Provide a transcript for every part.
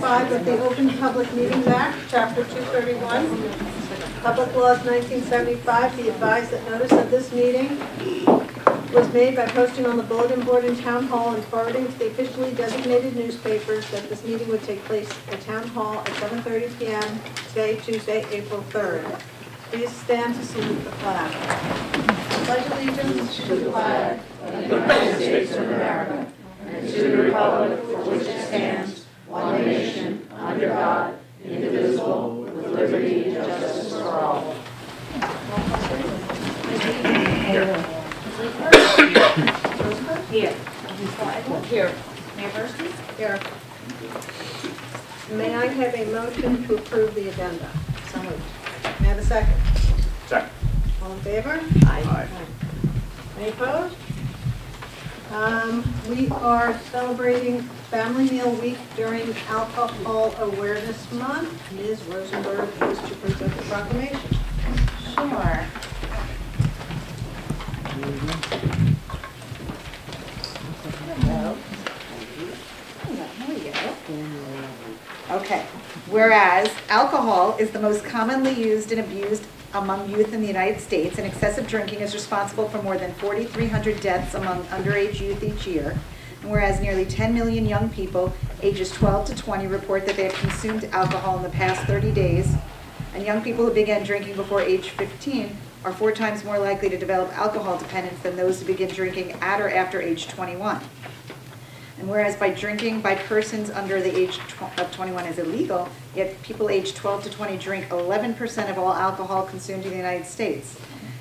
comply with the Open Public Meetings Act, Chapter 231, Public Laws 1975. Be advised that notice of this meeting was made by posting on the bulletin board in Town Hall and forwarding to the officially designated newspapers that this meeting would take place at Town Hall at 7:30 p.m. today, Tuesday, April 3rd. Please stand to salute the flag. Pledge allegiance to the flag of the United States of America and to the republic for which it stands, one nation, under God, indivisible, with liberty and justice for all. Here. Here. Mayor Bursky? Here. May I have a motion to approve the agenda? So moved. May I have a second? Second. All in favor? Aye. Any opposed? We are celebrating Family Meal Week during Alcohol Awareness Month. Ms. Rosenberg is to present the proclamation. Sure. Hello. Okay. Whereas alcohol is the most commonly used and abused among youth in the United States, and excessive drinking is responsible for more than 4,300 deaths among underage youth each year. And whereas nearly 10 million young people ages 12 to 20 report that they have consumed alcohol in the past 30 days, and young people who began drinking before age 15 are 4 times more likely to develop alcohol dependence than those who begin drinking at or after age 21. And whereas by drinking by persons under the age of 21 is illegal, yet people aged 12 to 20 drink 11% of all alcohol consumed in the United States.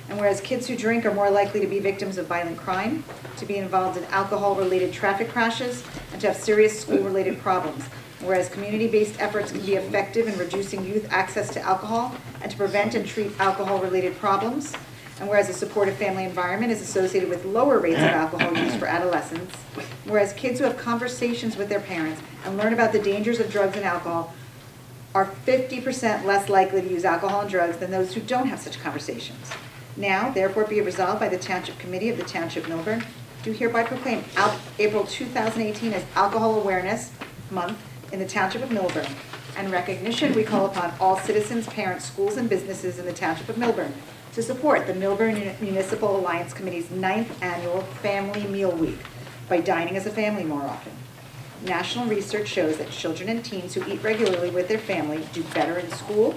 And whereas kids who drink are more likely to be victims of violent crime, to be involved in alcohol-related traffic crashes, and to have serious school-related problems. And whereas community-based efforts can be effective in reducing youth access to alcohol and to prevent and treat alcohol-related problems. And whereas a supportive family environment is associated with lower rates of alcohol use for adolescents, whereas kids who have conversations with their parents and learn about the dangers of drugs and alcohol are 50% less likely to use alcohol and drugs than those who don't have such conversations. Now, therefore, be it resolved by the Township Committee of the Township Millburn, do hereby proclaim April 2018 as Alcohol Awareness Month in the Township of Millburn. And recognition, we call upon all citizens, parents, schools, and businesses in the Township of Millburn to support the Millburn Municipal Alliance Committee's 9th Annual Family Meal Week by dining as a family more often. National research shows that children and teens who eat regularly with their family do better in school,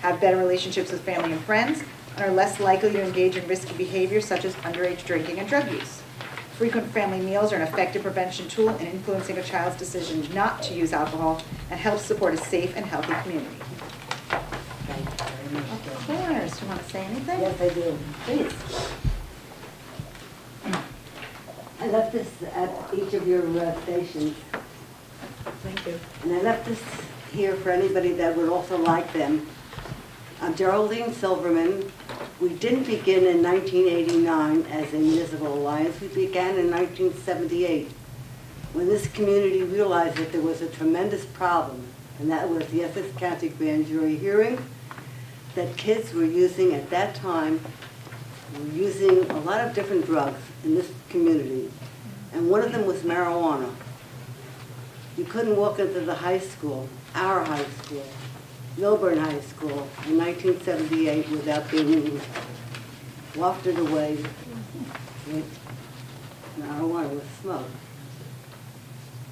have better relationships with family and friends, and are less likely to engage in risky behaviors such as underage drinking and drug use. Frequent family meals are an effective prevention tool in influencing a child's decision not to use alcohol and helps support a safe and healthy community. Of course. Do you want to say anything? Yes, I do. Please. I left this at each of your stations. Thank you. And I left this here for anybody that would also like them. I'm Geraldine Silverman. We didn't begin in 1989 as a municipal alliance. We began in 1978 when this community realized that there was a tremendous problem, and that was the Essex County Grand Jury hearing that kids were using at that time, were using a lot of different drugs in this community, and one of them was marijuana. You couldn't walk into the high school, our high school, Millburn High School, in 1978 without being wafted away with marijuana, with smoke.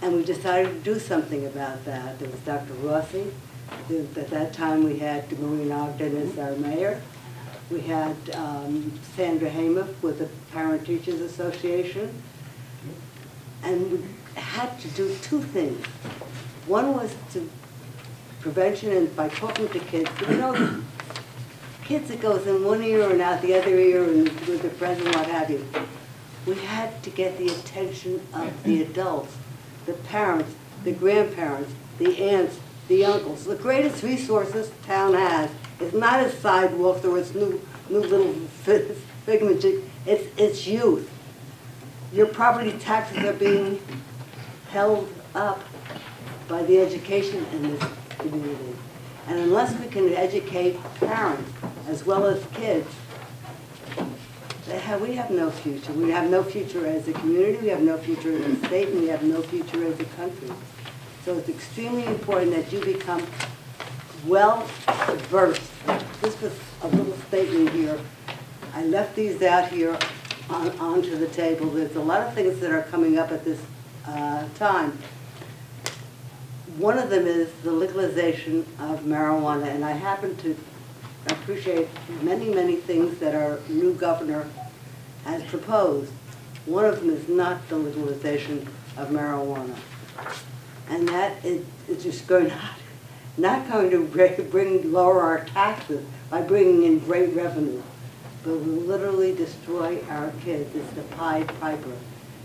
And we decided to do something about that. There was Dr. Rossi. At that time we had Maureen Ogden as our mayor. We had Sandra Hamath with the Parent Teachers Association. And we had to do 2 things. One was to prevention, and by talking to kids, you know, kids, it goes in one ear and out the other ear and with their friends and what have you. We had to get the attention of the adults, the parents, the grandparents, the aunts, the uncles. The greatest resources town has is not its sidewalks or its new little figment. It's youth. Your property taxes are being held up by the education in this community. And unless we can educate parents as well as kids, we have no future. We have no future as a community, we have no future as a state, and we have no future as a country. So it's extremely important that you become well versed. This was a little statement here. I left these out here onto the table. There's a lot of things that are coming up at this time. One of them is the legalization of marijuana, and I happen to appreciate many, many things that our new governor has proposed. One of them is not the legalization of marijuana. And that is just not going to lower our taxes by bringing in great revenue, but will literally destroy our kids. It's the Pied Piper.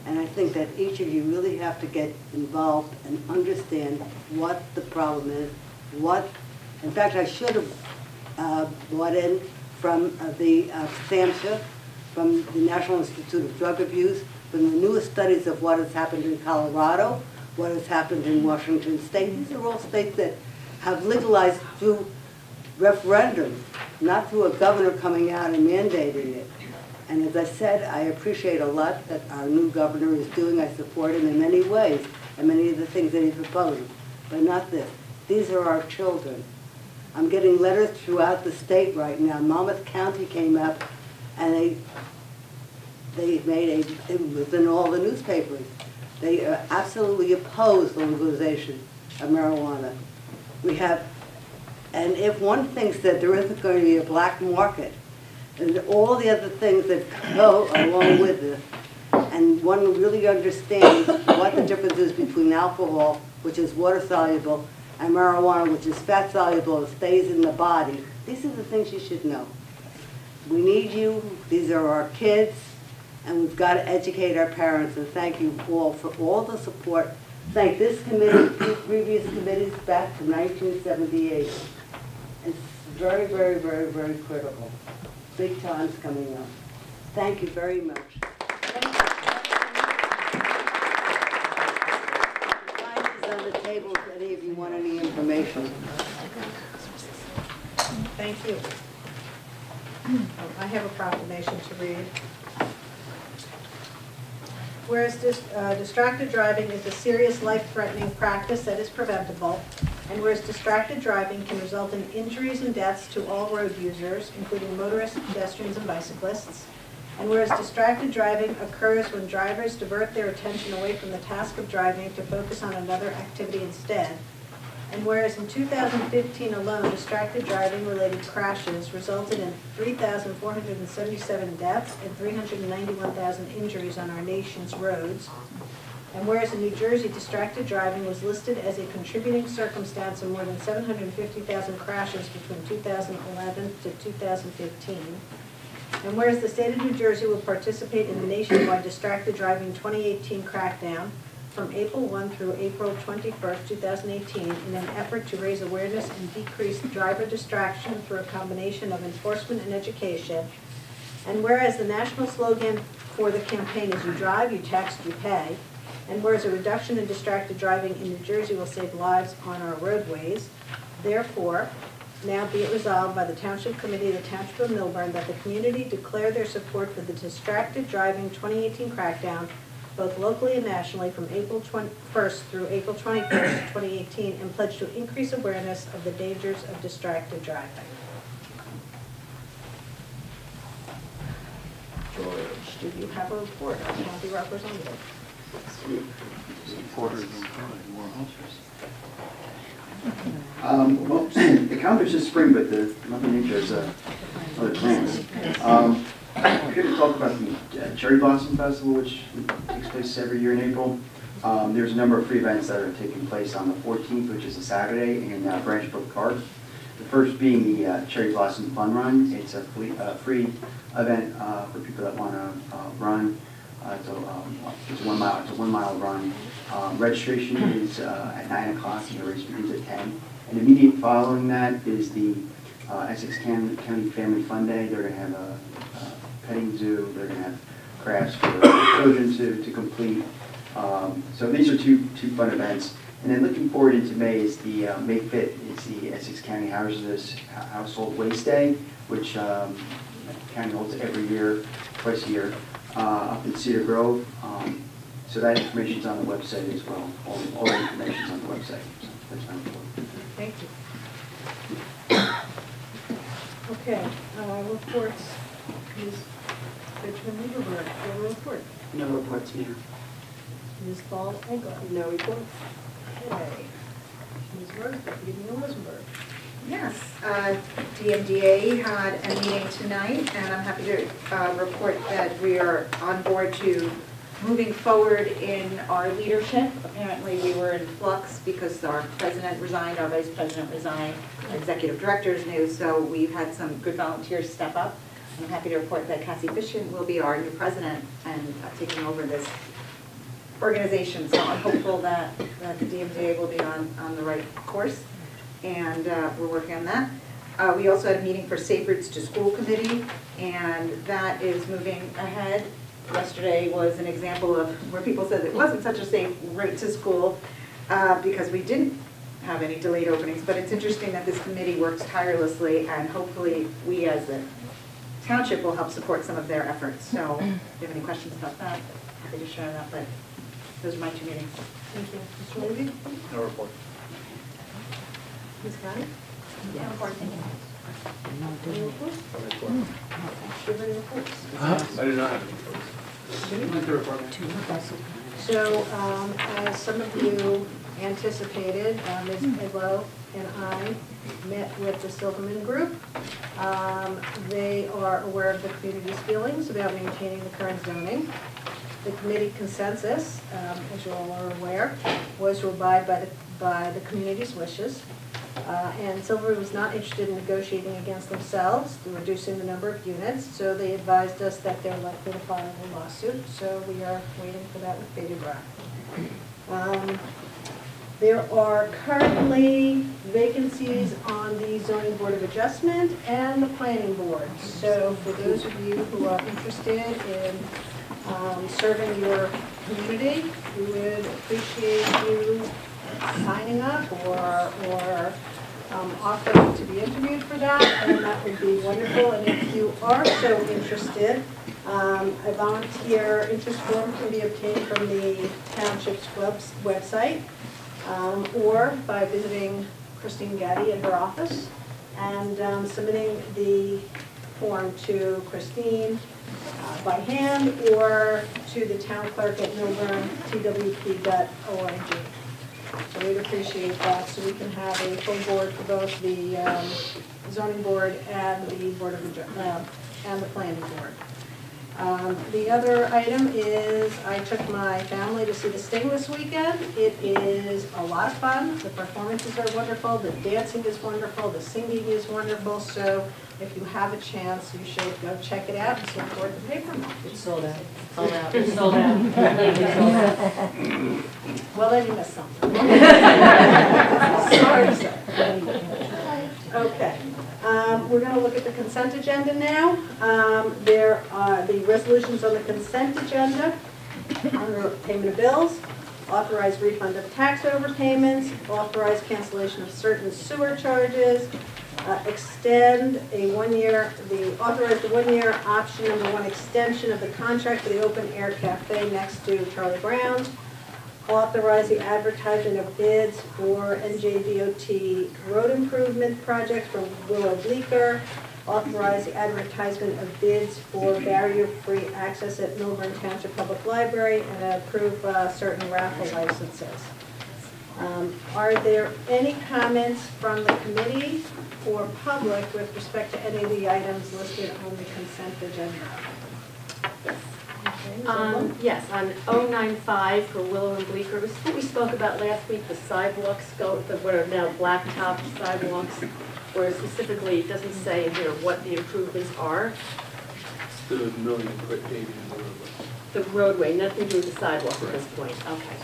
And I think that each of you really have to get involved and understand what the problem is, in fact, I should have brought in from the SAMHSA, from the National Institute of Drug Abuse, from the newest studies of what has happened in Colorado, what has happened in Washington State. These are all states that have legalized through referendums, not through a governor coming out and mandating it. And as I said, I appreciate a lot that our new governor is doing. I support him in many ways, and many of the things that he proposed, but not this. These are our children. I'm getting letters throughout the state right now. Monmouth County came up, and they made it was in all the newspapers. They absolutely oppose the legalization of marijuana. We have, and if one thinks that there isn't going to be a black market, and all the other things that go along with this, and one really understands what the difference is between alcohol, which is water-soluble, and marijuana, which is fat-soluble and stays in the body, these are the things you should know. We need you. These are our kids, and we've got to educate our parents, and thank you all for all the support. Thank this committee, these previous committees back to 1978. It's very, very, very, very critical. Big times coming up. Thank you very much. Sign is on the table if any of you want any information. Thank you. I have a proclamation to read. Whereas distracted driving is a serious life-threatening practice that is preventable, and whereas distracted driving can result in injuries and deaths to all road users, including motorists, pedestrians, and bicyclists, and whereas distracted driving occurs when drivers divert their attention away from the task of driving to focus on another activity instead, and whereas in 2015 alone, distracted driving-related crashes resulted in 3,477 deaths and 391,000 injuries on our nation's roads, and whereas in New Jersey, distracted driving was listed as a contributing circumstance in more than 750,000 crashes between 2011 to 2015, and whereas the state of New Jersey will participate in the nationwide distracted driving 2018 crackdown from April 1 through April 21st, 2018, in an effort to raise awareness and decrease driver distraction through a combination of enforcement and education. And whereas the national slogan for the campaign is "You drive, you tax, you pay," and whereas a reduction in distracted driving in New Jersey will save lives on our roadways, therefore, now be it resolved by the Township Committee of the Township of Millburn that the community declare their support for the distracted driving 2018 crackdown, both locally and nationally, from April 1st through April 21st, 2018, and pledge to increase awareness of the dangers of distracted driving. George, do you have a report on county representative? Well, the calendar's this spring, but the Mother Nature has other plans. I'm here to talk about the Cherry Blossom Festival, which takes place every year in April. There's a number of free events that are taking place on the 14th, which is a Saturday, in Branch Brook Park. The first being the Cherry Blossom Fun Run. It's a free event for people that want to run. It's a 1 mile. It's a 1 mile run. Registration is at 9 o'clock, and the race begins at 10. And immediate following that is the Essex County Family Fun Day. They're going to have a petting zoo. They're going to have crafts for children to complete. So these are two fun events. And then looking forward into May is the May 5th is the Essex County Household Waste Day, which the county holds every year, twice a year, up in Cedar Grove. So that information's on the website as well. All the information's on the website. So that's not important. Thank you. Okay, reports. Ms. Benjamin Lieberberg, your report. No reports, Mayor. Ms. Ball Engel. No reports. Okay. Ms. Rosenberg, Evening Rosenberg. Yes, DMDA had a meeting tonight, and I'm happy to report that we are on board to moving forward in our leadership. Apparently, we were in flux because our president resigned, our vice president resigned, our executive director is new, so we've had some good volunteers step up. I'm happy to report that Cassie Fishin will be our new president and taking over this organization. So I'm hopeful that the DMDA will be on the right course, and we're working on that. We also had a meeting for Safe Routes to School Committee, and that is moving ahead. Yesterday was an example of where people said it wasn't such a safe route to school because we didn't have any delayed openings, but it's interesting that this committee works tirelessly, and hopefully we as a township will help support some of their efforts. So if you have any questions about that, happy to share that, but those are my two meetings. Thank you. Mr. Levy? No report. Ms. Connie? Yeah, of course. Any reports? No report. Do you have any reports? I do not have any reports. I'd like to report. So, as some of you anticipated, Ms. Edlow and I met with the Silverman Group. They are aware of the community's feelings about maintaining the current zoning. The committee consensus, as you all are aware, was to abide by the community's wishes. And Silverman was not interested in negotiating against themselves, reducing the number of units, so they advised us that they're likely to file a lawsuit, so we are waiting for that with bated breath. There are currently vacancies on the Zoning Board of Adjustment and the Planning Board. So for those of you who are interested in serving your community, we would appreciate you signing up or offering to be interviewed for that, and that would be wonderful. And if you are so interested, a volunteer interest form can be obtained from the township's website or by visiting Christine Gaddy at her office and submitting the form to Christine by hand or to the town clerk at millburntwp.org. So we'd appreciate that, so we can have a full board for both the zoning board and the board of and the planning board. The other item is I took my family to see the Sting this weekend. It is a lot of fun. The performances are wonderful. The dancing is wonderful. The singing is wonderful. So if you have a chance, you should go check it out and support the paper mill. It's sold out. Sold out. It's sold out. Completely sold out. Well, then you missed something. Sorry to say. Okay. We're going to look at the consent agenda now. There are the resolutions on the consent agenda under payment of bills, authorized refund of tax overpayments, authorized cancellation of certain sewer charges, extend a authorized 1 year option number 1 extension of the contract for the open air cafe next to Charlie Brown's, authorize the advertisement of bids for NJDOT road improvement projects from Willow Bleecker, authorize the advertisement of bids for barrier-free access at Millburn Township Public Library, and approve certain raffle licenses. Are there any comments from the committee or public with respect to any of the items listed on the consent agenda? Okay, Yes, on 095 for Willow and Bleecker, this is what we spoke about last week, the sidewalks what are now blacktop sidewalks, where specifically it doesn't say in here what the improvements are. The million foot paving in the roadway. The roadway, nothing to do with the sidewalk at this point. Okay.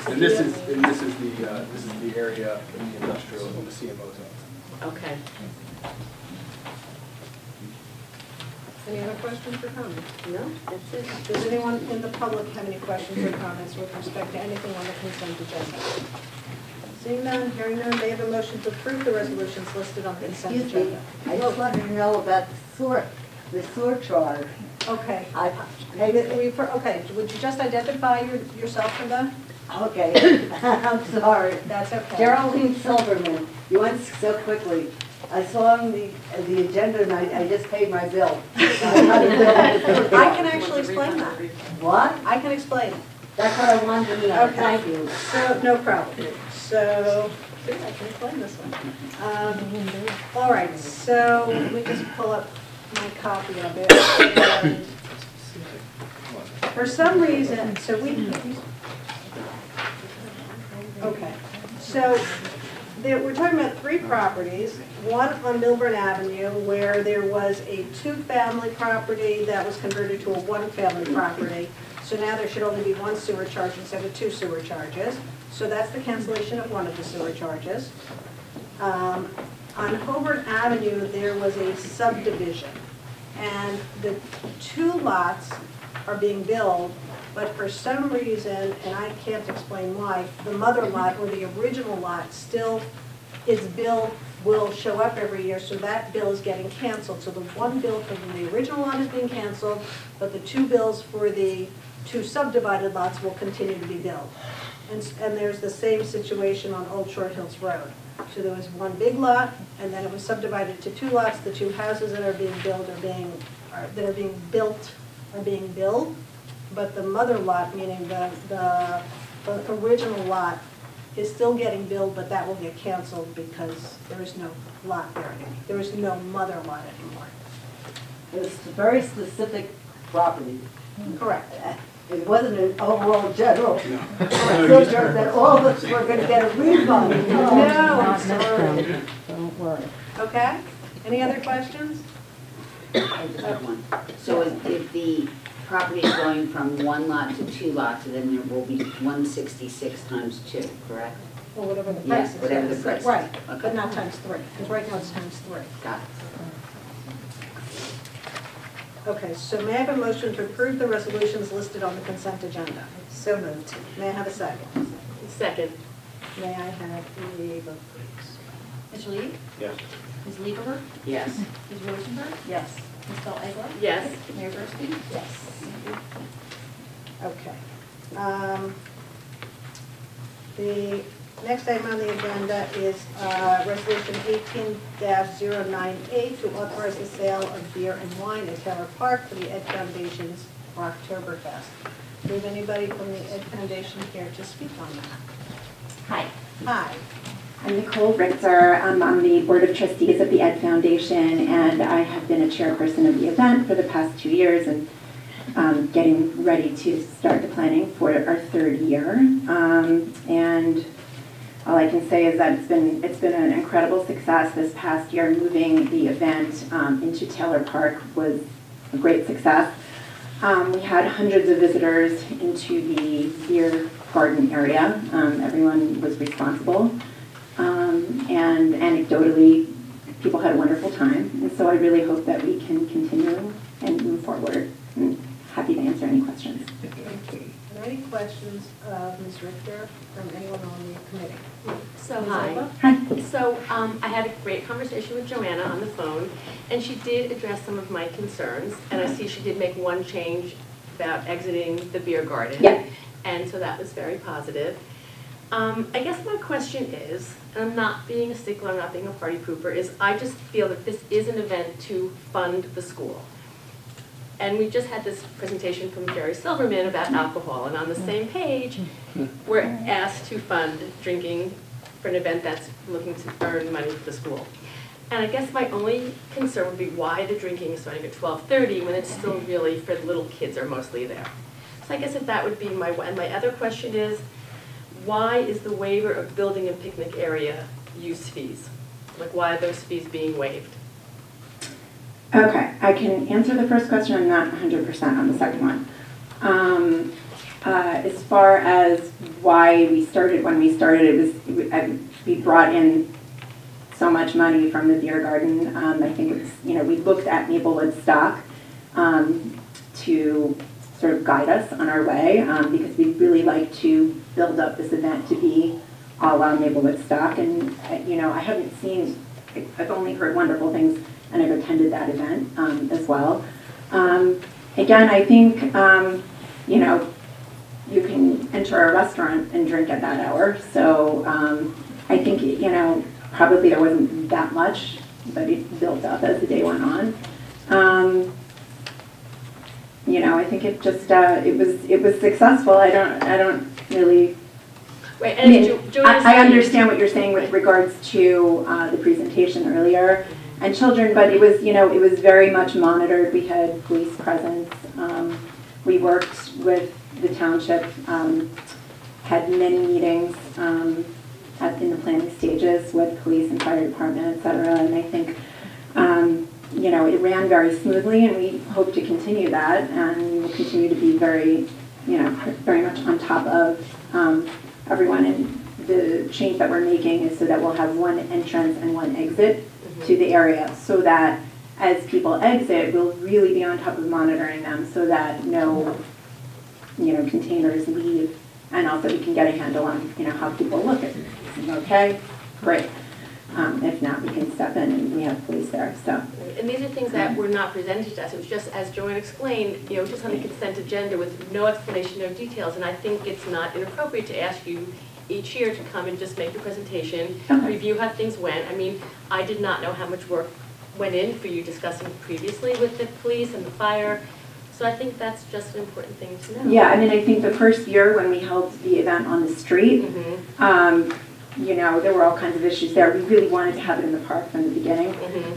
And this is the area in the industrial in the CMO zone. Okay. Any other questions or comments? No, that's it. Does anyone in the public have any questions or comments with respect to anything on the consent agenda? Seeing none, hearing none, may I have a motion to approve the resolutions listed on the consent Excuse me, agenda? I just wanted to know about the sewer charge. Okay. Okay, Would you just identify yourself for that? okay, I'm sorry. That's okay. Geraldine Silverman, you went so quickly. I saw on the agenda and I just paid my bill. I can actually explain that. What? I can explain it. That's what I wanted to know. Okay. Thank you. So, no problem. So, see, I can explain this one. All right, so let me just pull up my copy of it. And for some reason, okay, so we're talking about 3 properties. One on Millburn Avenue where there was a 2-family property that was converted to a 1-family property. So now there should only be 1 sewer charge instead of 2 sewer charges. So that's the cancellation of 1 of the sewer charges. On Hobart Avenue, there was a subdivision. And the 2 lots are being billed, but for some reason, and I can't explain why, the mother lot or the original lot still, its bill will show up every year, so that bill is getting canceled. So the 1 bill for the original lot is being canceled, but the 2 bills for the 2 subdivided lots will continue to be billed. And there's the same situation on Old Short Hills Road. So there was 1 big lot, and then it was subdivided to 2 lots. The 2 houses that are being built that are being built are being billed, but the mother lot, meaning the original lot, is still getting billed, but that will get canceled because there is no lot there anymore. There is no mother lot anymore. It's a very specific property. Correct. It wasn't an overall general. So sure that all of us were going to get a refund. No, I'm sorry. Don't worry. Okay? Any other questions? I just have one. So if the property is going from 1 lot to 2 lots, then there will be 166 times 2, correct? Or whatever the Yeah, price is. whatever the yes. price is. Right, but Okay. not times 3, because right now it's times 3. Got it. Okay, so may I have a motion to approve the resolutions listed on the consent agenda? So moved. May I have a second? Second. May I have a vote, please? Ms. Lee? Yes. Ms. Lieberberg? Yes. Ms. Rosenberg? Yes. Ms. Egler? Yes. Mayor Gurske? Yes. Okay. The next item on the agenda is Resolution 18-098 to authorize the sale of beer and wine at Taylor Park for the Ed Foundation's Oktoberfest. Do we have anybody from the Ed Foundation here to speak on that? Hi, Hi. I'm Nicole Ritzer. I'm on the Board of Trustees of the Ed Foundation, and I have been a chairperson of the event for the past 2 years and getting ready to start the planning for our 3rd year. And all I can say is that it's been an incredible success this past year. Moving the event into Taylor Park was a great success. We had hundreds of visitors into the beer garden area. Everyone was responsible. And anecdotally, people had a wonderful time. And so I really hope that we can continue and move forward. I'm happy to answer any questions. Thank you. Are there any questions of Ms. Richter from anyone on the committee? So, Ms. hi. Alba? Hi. So I had a great conversation with Joanna on the phone, and she did address some of my concerns. And I see she did make one change about exiting the beer garden. Yeah. And so that was very positive. I guess my question is, and I'm not being a stickler, I'm not being a party pooper, is I just feel that this is an event to fund the school. And we just had this presentation from Jerry Silverman about alcohol, and on the same page, we're asked to fund drinking for an event that's looking to earn money for the school. And I guess my only concern would be why the drinking is starting at 12:30 when it's still really for the little kids are mostly there. So I guess if that would be my one. My other question is, why is the waiver of building and picnic area use fees? Like, why are those fees being waived? Okay, I can answer the first question. I'm not 100% on the second one. As far as why we started, when we started, we brought in so much money from the beer garden. I think it's, we looked at Maplewood stock to sort of guide us on our way because we'd really like to build up this event to be all on Maplewood stock. And, I haven't seen, I've only heard wonderful things, and I've attended that event as well. again, I think, you know, you can enter a restaurant and drink at that hour. So I think, you know, probably there wasn't that much, but it built up as the day went on. You know, I think it just, it was successful. I don't really. Right, I and mean, Joanna's I saying- understand what you're saying with regards to the presentation earlier and children, but it was, you know, it was very much monitored. We had police presence. We worked with the township, had many meetings in the planning stages with police and fire department, et cetera. And I think, you know, it ran very smoothly, and we hope to continue that, and we'll continue to be very, you know, very much on top of everyone. And the change that we're making is so that we'll have one entrance and one exit to the area, so that as people exit, we'll really be on top of monitoring them, so that no, you know, containers leave, and also we can get a handle on, you know, how people look at it. Okay, great. If not, we can step in, and we have police there. So. And these are things that were not presented to us. It was just, as Joanne explained, you know, just on the consent agenda with no explanation, no details. And I think it's not inappropriate to ask you each year to come and just make your presentation, review how things went. I mean, I did not know how much work went in for you discussing previously with the police and the fire. So I think that's just an important thing to know. Yeah, I mean, I think the first year when we held the event on the street, you know, there were all kinds of issues there. We really wanted to have it in the park from the beginning,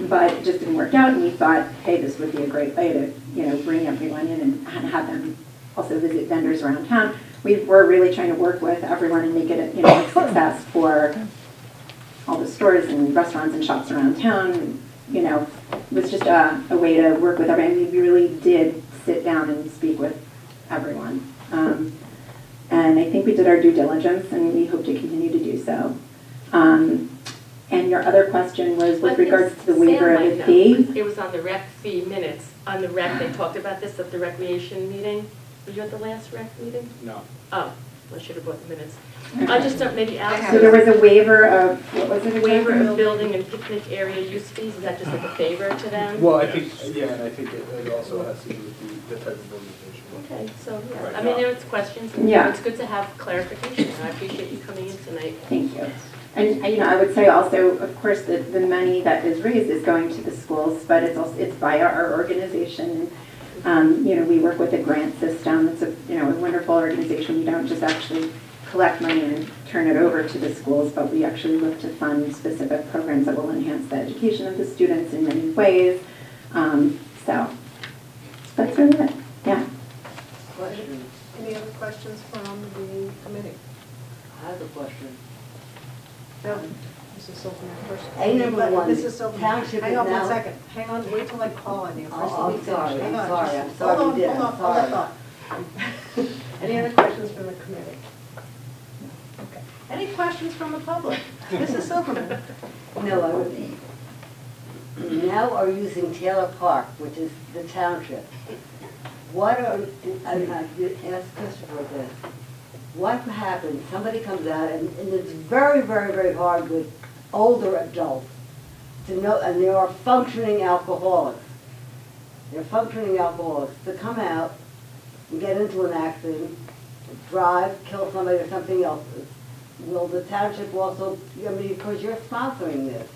but it just didn't work out. And we thought, hey, this would be a great way to, you know, bring everyone in and have them also visit vendors around town. We were really trying to work with everyone and make it a, you know, a success for all the stores and restaurants and shops around town. You know, it was just a way to work with everyone. We really did sit down and speak with everyone. And I think we did our due diligence, and we hope to continue to do so. And your other question was with regards to the waiver of the fee. It was on the rec fee minutes. On the rec, they talked about this at the recreation meeting. Were you at the last rec meeting? No. Oh, I should have brought the minutes. I just don't, maybe Alex. So there was a waiver of, what was it? Waiver of building and picnic area use fees. Is that just like a favor to them? Well, I think, yeah, and I think it also has to do with the type of organization. Okay, so, yeah, Right. I mean, there's questions, and Yeah. it's good to have clarification, and I appreciate you coming in tonight. Thank you. And, you know, I would say also, of course, that the money that is raised is going to the schools, but it's also, it's via our organization. You know, we work with a grant system. It's a, you know, a wonderful organization. We don't just actually collect money and turn it over to the schools, but we actually look to fund specific programs that will enhance the education of the students in many ways. So that's really it. Yeah. Any other questions from the committee? I have a question. No, Mrs. Silverman first. A number one, Mrs. Silverman. township Hang is on one now- second. Hang on, wait till I call on you. First, Oh, let me I'm sorry, finish. Hang I'm on, sorry, just- I'm sorry, Hold on, you did, hold on, I'm hold that sorry. thought. Any other questions from the committee? Okay. Any questions from the public? Mrs. Silverman? No, I would, we now are using Taylor Park, which is the township. What are, I mean, I did ask Christopher this, what happens, somebody comes out, and it's very, very, very hard with older adults to know, and they are functioning alcoholics. They're functioning alcoholics, to come out and get into an accident, drive, kill somebody or something else. Will the township also, I mean, because you're sponsoring this.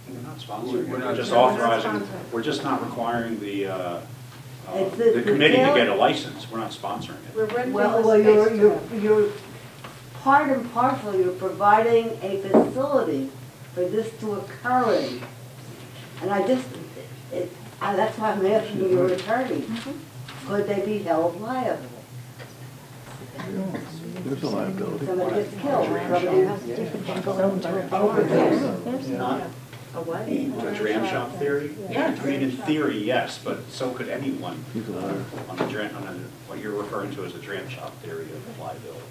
We're not sponsoring We're it, not- we're just No, we're not authorizing, sponsoring. we're just not requiring the It's the committee to Taylor- get a license, we're not sponsoring it. We're renting Well, the well, space. you're part and parcel, you're providing a facility for this to occur in. And I just, that's why I'm asking your attorney, could they be held liable? There's a liability. Somebody gets killed, somebody Not A what? the dram shop theory? Yeah. I mean, in theory, yes, but so could anyone He's a liar. on what you're referring to as a dram shop theory of liability.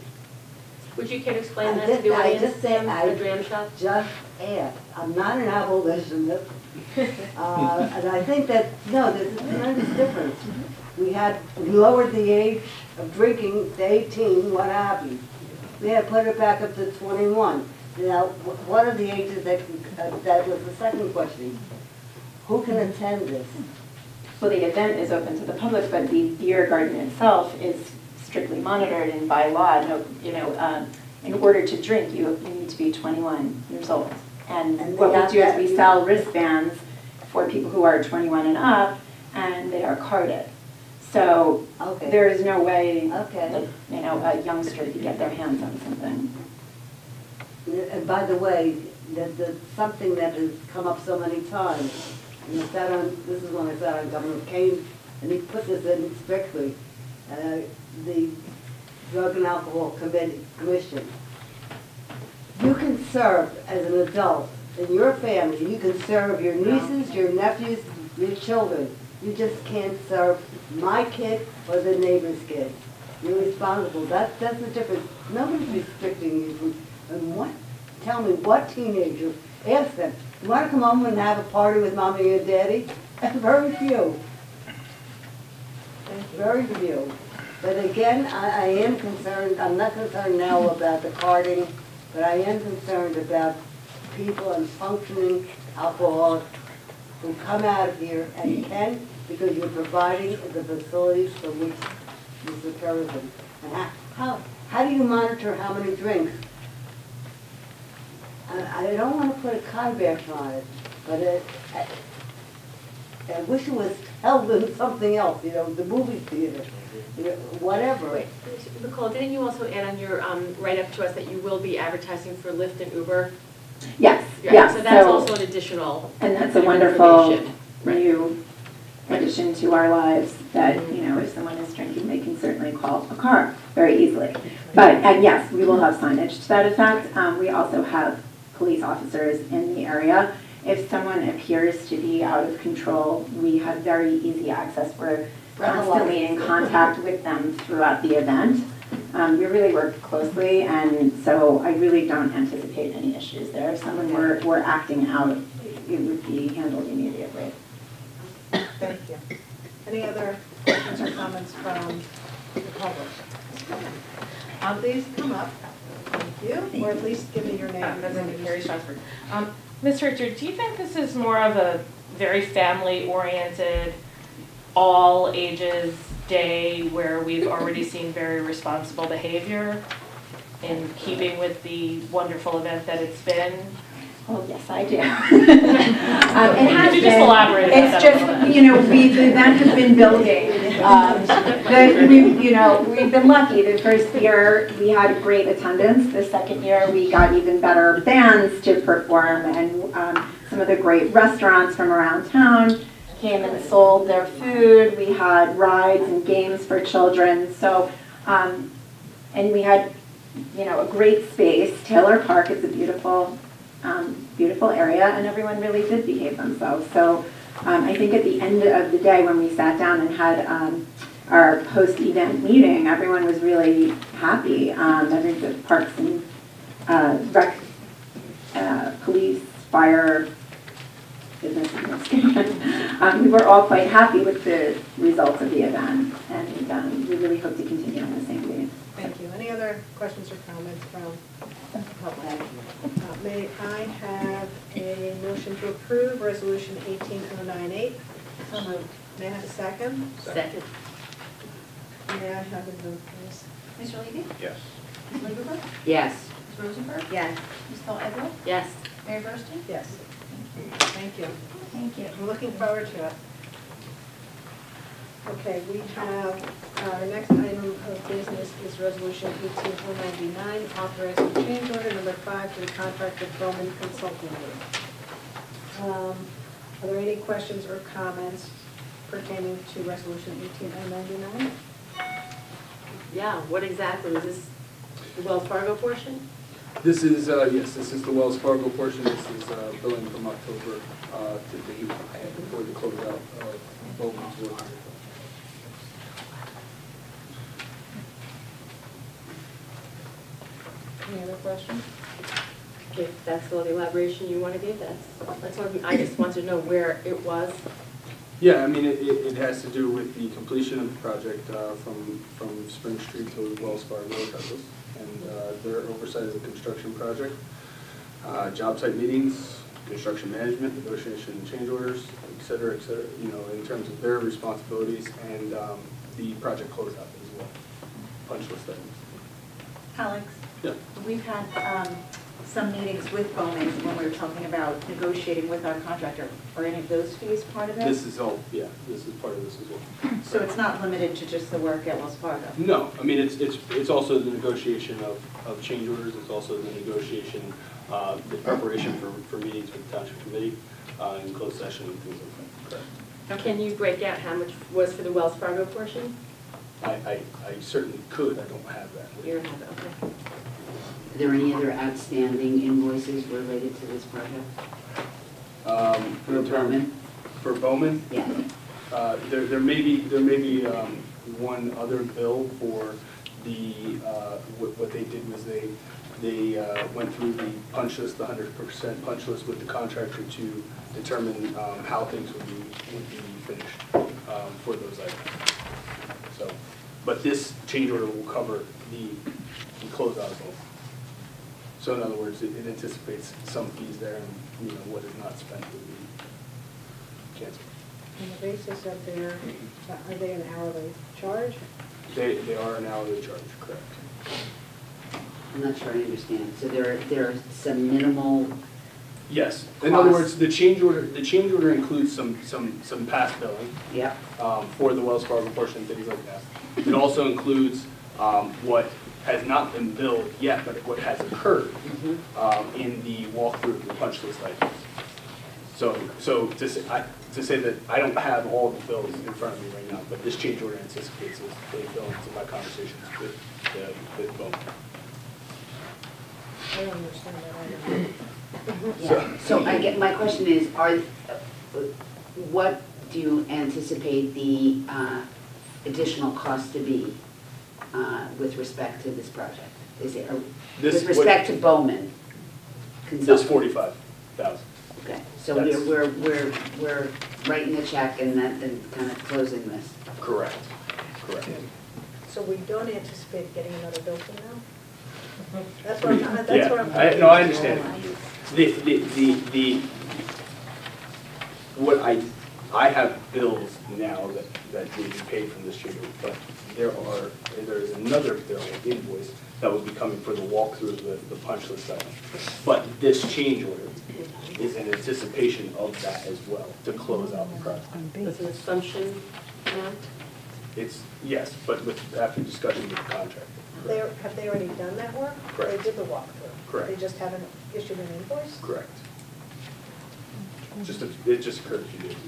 Would you care to explain I that to the just- I audience, just said I- the dram shop? just asked. I'm not an abolitionist. And I think that, no, there's a tremendous difference. We lowered the age of drinking to 18, what happened? We had put it back up to 21. Now, what are the ages that was the second question. Who can attend this? Well, the event is open to the public, but the beer garden itself is strictly monitored and by law. No, in order to drink, you need to be 21 years old. And what we do is we sell wristbands for people who are 21 and up, and they are carded. So there is no way that, a youngster could get their hands on something. And by the way, that's something that has come up so many times. And this is when I sat on Governor Kane, and he put this in strictly, the Drug and Alcohol Commission. You can serve as an adult in your family. You can serve your nieces, your nephews, your children. You just can't serve my kid or the neighbor's kid. You're responsible. That's the difference. Nobody's restricting you from, tell me what teenager, ask them, you want to come home and have a party with mommy and daddy? Very few. Very few. But again, I am concerned, I'm not concerned now about the carding, but I am concerned about people and functioning alcoholics who come out of here and can, because you're providing the facilities for which this occurs in. And how do you monitor how many drinks? I don't want to put a kibosh on it, but I wish it was held in something else, the movie theater, whatever. Wait, Nicole, didn't you also add on your write-up to us that you will be advertising for Lyft and Uber? Yes, Yeah, yes. so that's also an additional. And that's a wonderful new addition to our lives that, if someone is drinking, they can certainly call a car very easily. But yes, we will have signage to that effect. We also have police officers in the area. If someone appears to be out of control, we have very easy access. We're constantly in contact with them throughout the event. We really work closely, and so I really don't anticipate any issues there. If someone were acting out, it would be handled immediately. Thank you. Any other questions or comments from the public? Please come up. Thank you. Or at least give me your name. Carrie Strasburg. Ms. Richard, do you think this is more of a very family-oriented, all ages day where we've already seen very responsible behavior in keeping with the wonderful event that it's been? Oh, yes, I do. It has Could you just elaborate on that? It's just, the event has been building. We've been lucky. The first year, we had great attendance. The second year, we got even better bands to perform, and some of the great restaurants from around town came and sold their food. We had rides and games for children. So, and we had, a great space. Taylor Park is a beautiful area, and everyone really did behave themselves. So I think at the end of the day, when we sat down and had our post-event meeting, everyone was really happy. I think the parks and rec, police, fire, business administration, we were all quite happy with the results of the event, and we really hope to continue on the same vein. Thank you. Any other questions or comments from the public? May I have a motion to approve Resolution 18098? So moved. May I have a second? Second. May I have a vote, please? Mr. Levy? Yes. Ms. Lieberman? Yes. Ms. Rosenberg? Yes. Ms. Eggleston? Yes. Mayor Burston? Yes. Thank you. Thank you. I'm looking forward to it. Okay, we have, our next item of business is Resolution 18099, authorizing change order number 5 to the contract with Bowman Consulting Group. Are there any questions or comments pertaining to Resolution 18099? Yeah, what exactly, was this the Wells Fargo portion? This is, yes, this is the Wells Fargo portion. This is billing from October to date before the closeout of Bowman's work. Any other questions? If that's all the elaboration you want to give, that's what I just wanted to know where it was. Yeah, I mean, it has to do with the completion of the project from Spring Street to Wells Fargo and their oversight of the construction project. Job site meetings, construction management, negotiation and change orders, et cetera, in terms of their responsibilities, and the project closeout as well, punch list items. Alex? Yeah. We've had some meetings with Bowman when we were talking about negotiating with our contractor. Are any of those fees part of it? This is all, yeah, this is part of this as well. So it's not limited to just the work at Wells Fargo? No, I mean, it's also the negotiation of change orders, it's also the negotiation, the preparation for meetings with the township committee, in closed session and things like that, correct. Can you break out how much was for the Wells Fargo portion? I certainly could, I don't have that. You don't have it, okay. Are there any other outstanding invoices related to this project? For Bowman? For Bowman? Yeah. There may be one other bill for the, what they did was they went through the punch list, the 100% punch list with the contractor to determine how things would be finished for those items. So, but this change order will cover the closeout as well. So in other words, it anticipates some fees there, and what is not spent will be canceled. On the basis of their, are they an hourly charge? They are an hourly charge, correct. I'm not sure I understand. So there are some minimal. Yes. In other words, the change order includes some past billing. Yeah. For the Wells Fargo portion and things like that. It also includes what has not been billed yet, but what has occurred in the walkthrough of the punch list items. So to say that I don't have all the bills in front of me right now, but this change order anticipates those billings in my conversations with Bowman. I don't understand that either. Yeah. So I get, my question is, what do you anticipate the additional cost to be with respect to this project? Is it, with respect to Bowman? This 45,000. Okay, so we're writing a check and kind of closing this. Correct. Correct. So we don't anticipate getting another bill from them? That's what I'm, No, I understand. What I have bills now that need to be paid from this year, but there is another bill, invoice, that will be coming for the walkthrough of the punch list item. But this change order is in anticipation of that as well, to close out the project. That's an assumption amount? It's, yes, but after discussion with the contractor. Have they already done that work? Correct. They did the walkthrough? Correct. They just haven't issued an invoice? Correct. It just occurred a few days ago.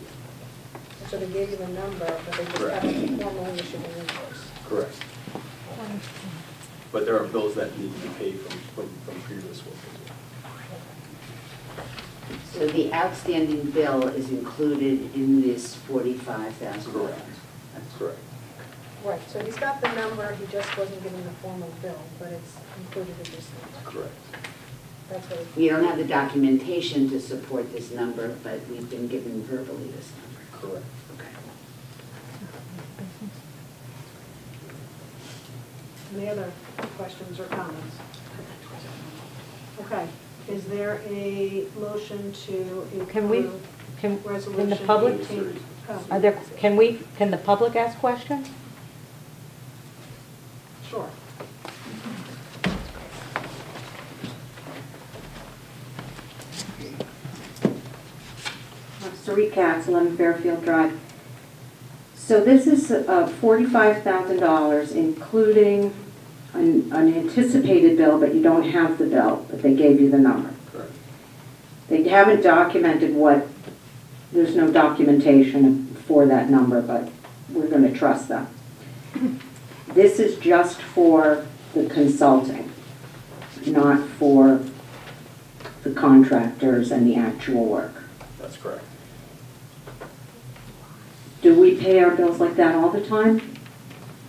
So they gave you the number, but they just Correct. haven't formally issued an invoice? Correct. But there are bills that need to be paid from previous work as well. So the outstanding bill is included in this $45,000? Correct. That's correct. Right, so he's got the number, he just wasn't given the formal bill, but it's included in this number. Correct. That's what We don't have the documentation to support this number, but we've been given verbally this number. Correct. Okay. Any other questions or comments? Okay, is there a motion to Can we, include can resolution the public, 18? are there, can the public ask questions? Sure. Sarit Katz, 11 Fairfield Drive. So this is $45,000, including an anticipated bill, but you don't have the bill, but they gave you the number. Correct. They haven't documented what, there's no documentation for that number, but we're going to trust them. This is just for the consulting, not for the contractors and the actual work. That's correct. Do we pay our bills like that all the time?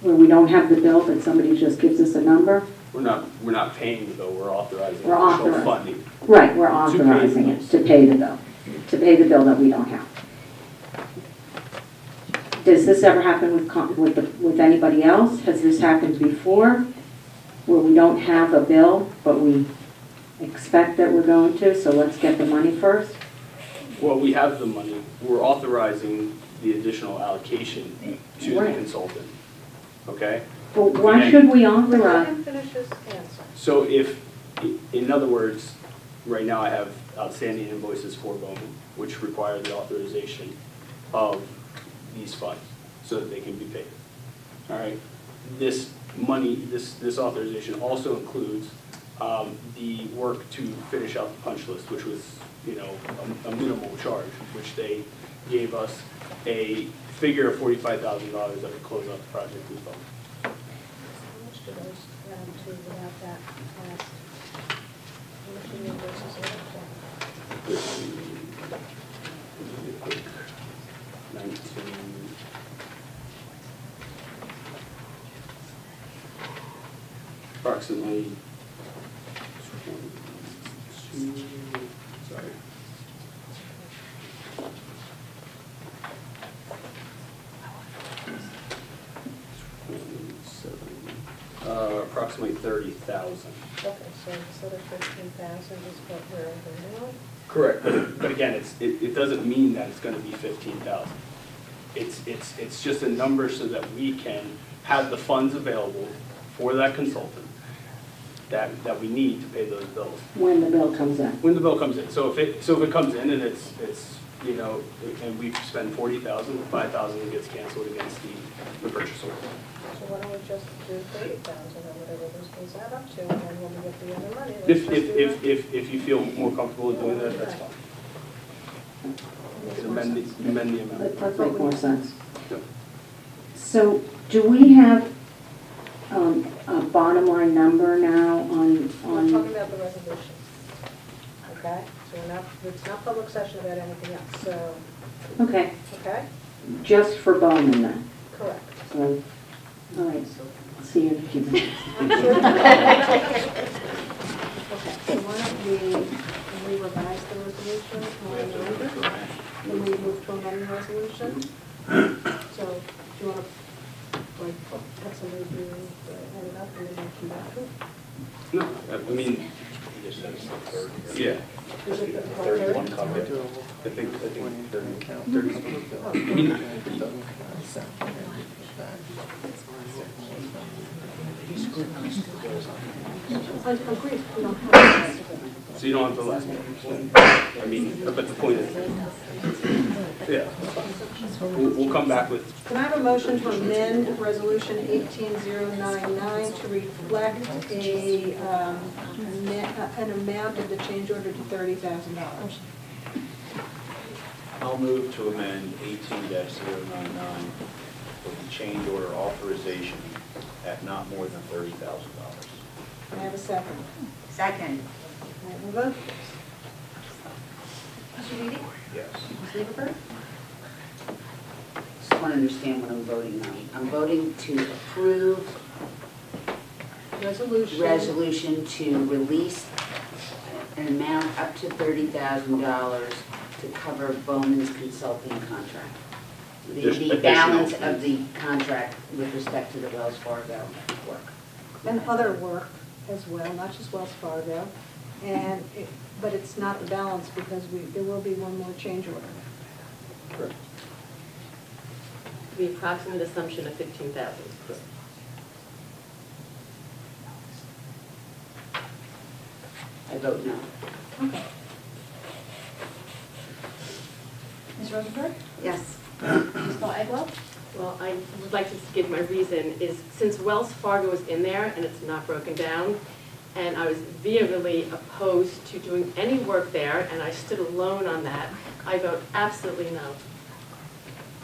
Where we don't have the bill, but somebody just gives us a number? We're not paying the bill, we're authorizing We're additional authorizing. funding. Right, we're authorizing it to pay the bill that we don't have. Does this ever happen with anybody else? Has this happened before, where we don't have a bill, but we expect that we're going to, so let's get the money first. Well, we have the money. We're authorizing the additional allocation to the Right. consultant, okay? But why should we Let authorize? him finish his answer. So if, in other words, right now I have outstanding invoices for Bowman, which require the authorization of these funds so that they can be paid. All right? This money, this authorization also includes the work to finish out the punch list, which was, you know, a minimal charge, which they gave us a figure of $45,000 that would close out the project with Bowman. How much do those round to without that last? How much do the invoices without that? 19. Approximately 22, sorry. Approximately 30,000. Okay, so instead of 15,000 is what we're voting on? Correct, but again, it doesn't mean that it's gonna be 15,000. It's just a number so that we can have the funds available for that consultant that we need to pay those bills. When the bill comes in. When the bill comes in, so if it comes in and it's, you know, and we spend 40,000, 5,000 gets canceled against the purchase order. So why don't we just do 30,000 or whatever this goes add up to, and then when we get the other money, let's just do that. If you feel more comfortable with doing that, that's fine. You can amend the amount. That makes more sense. Yep. So do we have a bottom line number now on? We're talking about the resolution, okay? So we're not, it's not public session about anything else, so, Okay, okay? just for Bowman then. Correct. So, all right, see you in a few minutes. Okay, so why don't we revise the resolution on the number? Then we move to amend the resolution? So, do you want to, like, have somebody do, add it up and then we come back to it? No, I mean, yeah. Is it the 31 covered. I think 30. Oh. I mean, Agreed, we don't have the rest of it. so you don't have the last one. I mean, but the point is, yeah, we'll come back with, Can I have a motion to amend Resolution 18099 to reflect an amount of the change order to $30,000? I'll move to amend 18-099 for the change order authorization at not more than $30,000. Can I have a second? Second. Can I have a vote? Mr. Reedy? Yes. Ms. Lieberberg? Just want to understand what I'm voting on. I'm voting to approve resolution to release an amount up to $30,000 to cover Bowman's consulting contract. The balance of the contract with respect to the Wells Fargo work. And other work as well, not just Wells Fargo. But it's not the balance because there will be one more change order. correct. The approximate assumption of 15,000. I vote no. Okay. Ms. Rosenberg? Yes. Ms. Ball Eglo? Well, I would like to give my reason is since Wells Fargo is in there and it's not broken down, and I was vehemently opposed to doing any work there, and I stood alone on that, I vote absolutely no.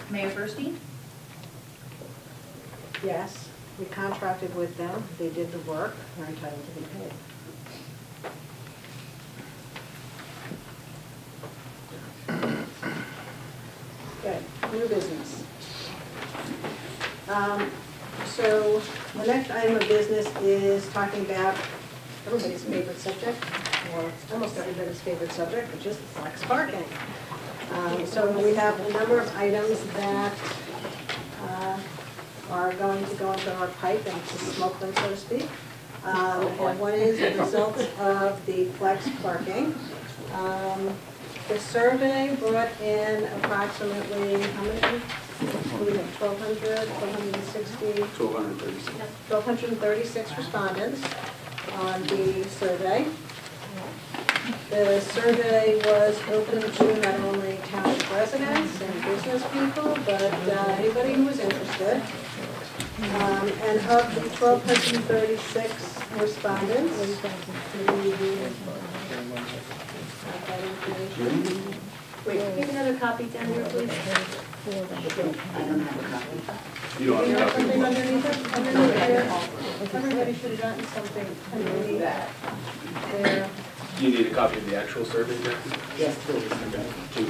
Mayor Burstein? Yes, we contracted with them, they did the work, they're entitled to be paid. Okay, new business. So the next item of business is talking about everybody's favorite subject, or almost everybody's favorite subject, which is flex parking. So we have a number of items that are going to go into our pipe and to smoke them, so to speak. And one is the results of the flex parking. The survey brought in approximately, how many? What do we have, 1,200, 1,260? 1,236. 1,236 respondents on the survey. The survey was open to not only township residents and business people, but anybody who was interested. And of the 1,236 respondents, Wait, can you have a copy down here, please? I don't have a copy. You don't you have have a copy? something underneath it? Underneath there? Everybody should have gotten something underneath that. There. Do you need a copy of the actual survey, Jackie? Yes, please. Two.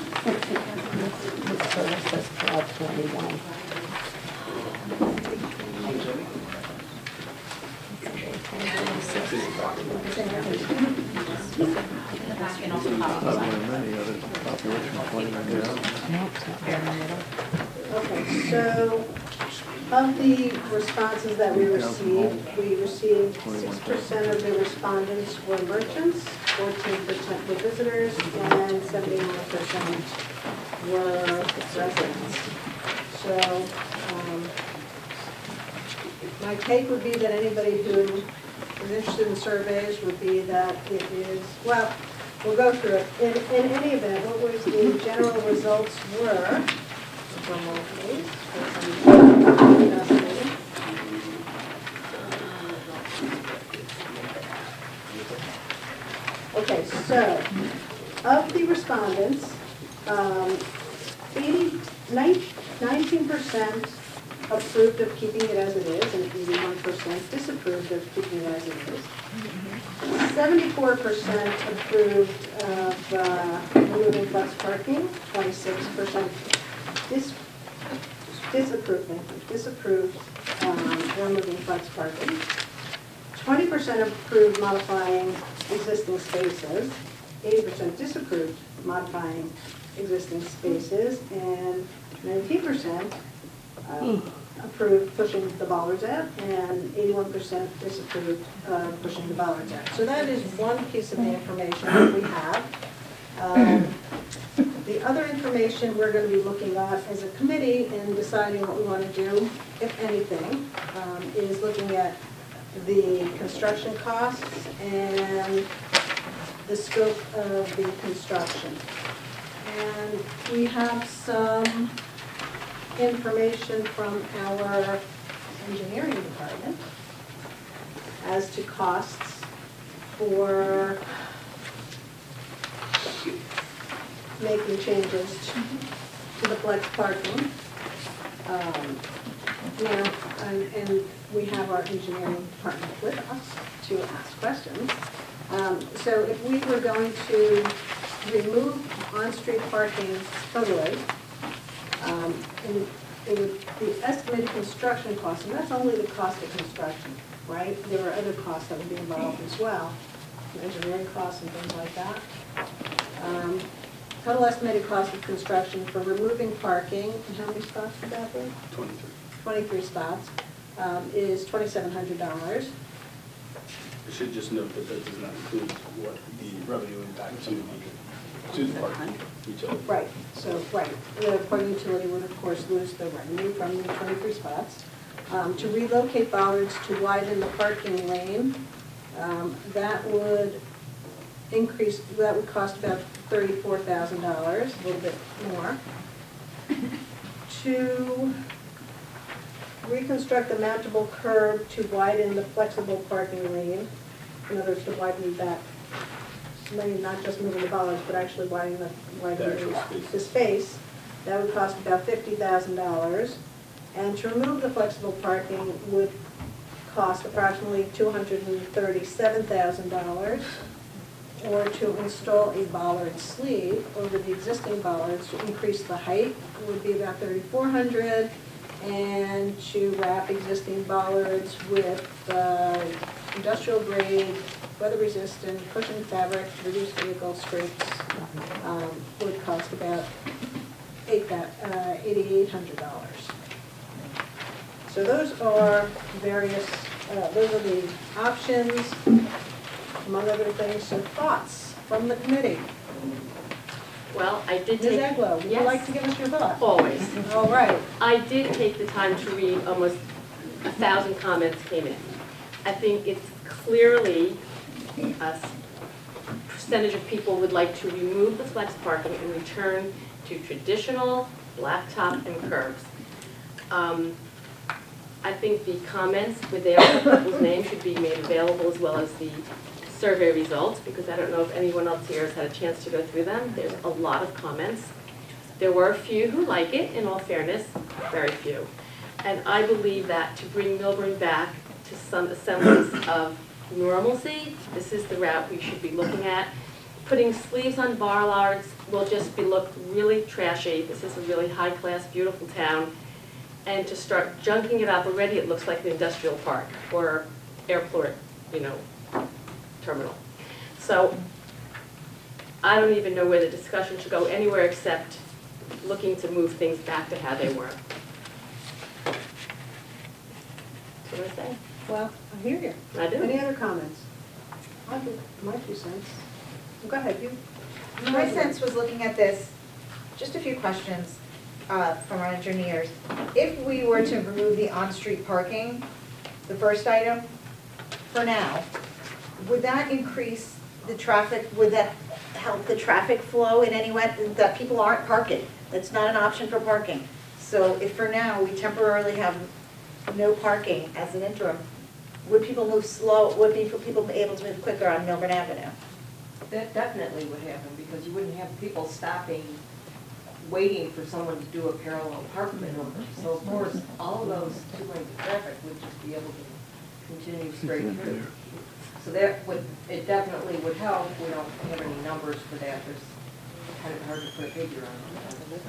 Okay, so of the responses that we received 6% of the respondents were merchants, 14% were visitors, and 71% were residents. So my take would be that anybody who is interested in surveys would be that it is, well, we'll go through it. In any event, what was the general results were, okay, so of the respondents, 19% approved of keeping it as it is, and 81% disapproved of keeping it as it is. 74% approved of removing flex parking, 26% disapproved removing flex parking. 20% approved modifying existing spaces, 80% disapproved modifying existing spaces, and 19% approved pushing the bollards out, and 81% disapproved pushing the bollards out. So that is one piece of the information that we have. The other information we're going to be looking at as a committee in deciding what we want to do, if anything, is looking at the construction costs and the scope of the construction. And we have some information from our engineering department as to costs for making changes to the flex parking. And we have our engineering department with us to ask questions. So if we were going to remove on-street parking totally, and it would be estimated construction costs, and that's only the cost of construction, right? There are other costs that would be involved as well, engineering costs and things like that. Total estimated cost of construction for removing parking, and how many spots would that be? 23. 23 spots, is $2,700. I should just note that that does not include what the revenue impact to the parking utility. Right, so, right, the parking utility would of course lose the revenue from the 23 spots. To relocate bollards to widen the parking lane, that would increase, that would cost about $34,000, a little bit more. To reconstruct the mountable curb to widen the flexible parking lane, in other words, to widen that lane, not just moving the bollards, but actually widening the space, that would cost about $50,000. And to remove the flexible parking would cost approximately $237,000. Or to install a bollard sleeve over the existing bollards to increase the height would be about $3,400, and to wrap existing bollards with industrial grade, weather resistant, cushioned fabric to reduce vehicle scrapes would cost about $8,800. So those are various those are the options, among other things. So thoughts from the committee? Well, I did Ms. take, Eglo, would you Yes. like to give us your thoughts? always. All right. I did take the time to read almost 1,000 comments came in. I think it's clearly a percentage of people would like to remove the flex parking and return to traditional blacktop and curbs. I think the comments with their people's name should be made available as well as the survey results, because I don't know if anyone else here has had a chance to go through them. There's a lot of comments. There were a few who like it, in all fairness, very few. And I believe that to bring Millburn back to some semblance of normalcy, this is the route we should be looking at. Putting sleeves on bollards will just look really trashy. This is a really high-class, beautiful town. And to start junking it up, already it looks like an industrial park or airport, terminal. So I don't even know where the discussion should go anywhere except looking to move things back to how they were. That's what I say. Well, I hear you. I do. Any other comments? I think my 2 cents. Go ahead, you. My sense was looking at this, just a few questions from our engineers. If we were to remove the on-street parking, the first item, for now, would that increase the traffic, would that help the traffic flow in any way, that people aren't parking? That's not an option for parking. So if for now we temporarily have no parking as an interim, would people move slow, would people be able to move quicker on Millburn Avenue? That definitely would happen, because you wouldn't have people stopping, waiting for someone to do a parallel park maneuver. So of course, all of those 2 lanes of traffic would just be able to continue straight through. So that would, it definitely would help. We don't have any numbers for that. There's kind of hard to put a figure on it.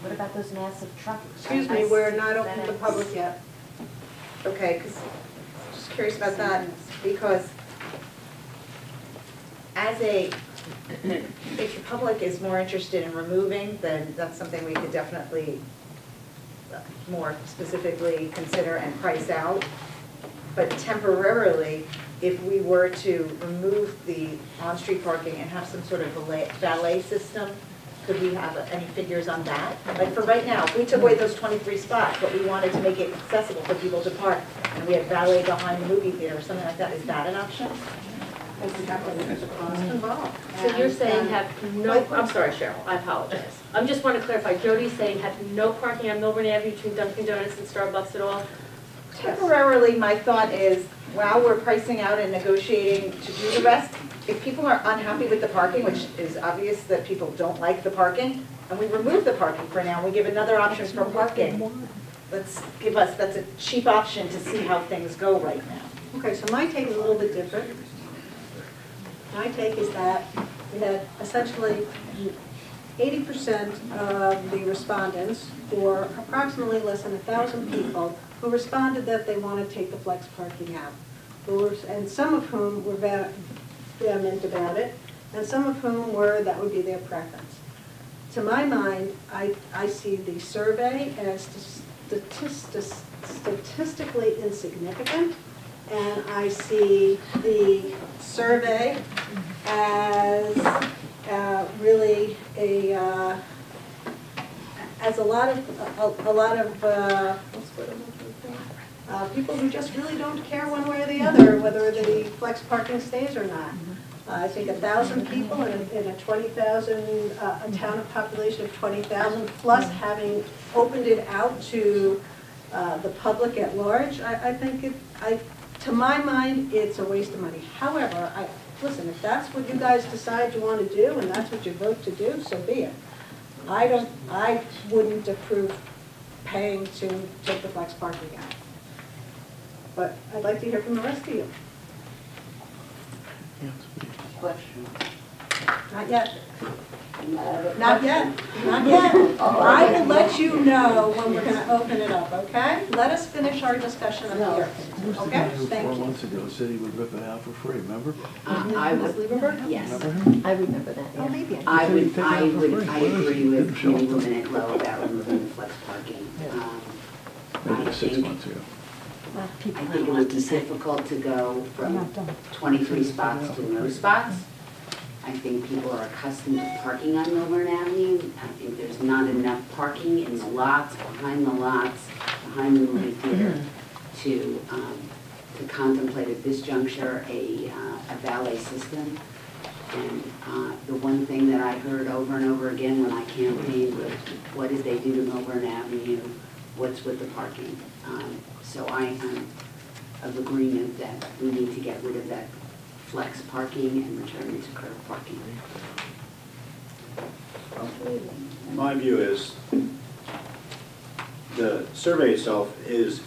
What about those massive trucks? Excuse me, we're not open to the public yet. Okay, because, just curious about that, because as a, if the public is more interested in removing, then that's something we could definitely more specifically consider and price out. But temporarily, if we were to remove the on-street parking and have some sort of valet system, could we have any figures on that? Like for right now, if we took away those 23 spots, but we wanted to make it accessible for people to park, and we had valet behind the movie theater or something like that, is that an option? There's a cost involved. So you're saying have no, I'm sorry, Cheryl, I apologize. I just want to clarify, Jody's saying have no parking on Millburn Avenue between Dunkin' Donuts and Starbucks at all? Temporarily, my thought is, while we're pricing out and negotiating to do the rest, if people are unhappy with the parking, which is obvious that people don't like the parking, and we remove the parking for now, and we give another option for parking, that's a cheap option to see how things go right now. Okay, so my take is a little bit different. My take is that we had essentially 80% of the respondents, or approximately less than 1,000 people, who responded that they want to take the flex parking out. And some of whom were vehement about it, and some of whom were, that would be their preference. To my mind, I see the survey as statistically insignificant, and I see the survey as really as a lot of people who just really don't care one way or the other whether the flex parking stays or not. I think 1,000 people in a 20,000, a town of population of 20,000 plus, having opened it out to the public at large, I think to my mind, it's a waste of money. However, listen, if that's what you guys decide you want to do and that's what you vote to do, so be it. I wouldn't approve paying to take the flex parking out. But I'd like to hear from the rest of you. Question. Not yet. Not yet. Not yet. I will let you know when we're going to open it up, okay? Let us finish our discussion up here. Okay? Thank 4 you. months ago said he would rip it out for free, remember? I would, yes. Remember him? I remember that, Oh, yeah. maybe. I He said he'd take it out for free. I agree with Committeewoman Lowe about removing the flex parking. Maybe I 6 think months ago. I think it would be difficult to go from 23 spots to no spots. I think people are accustomed to parking on Millburn Avenue. I think there's not enough parking in the lots, behind the movie theater, to contemplate at this juncture a valet system. And the one thing that I heard over and over again when I campaigned was, what did they do to Millburn Avenue? What's with the parking? So I am of agreement that we need to get rid of that flex parking and return it to curb parking. My view is the survey itself is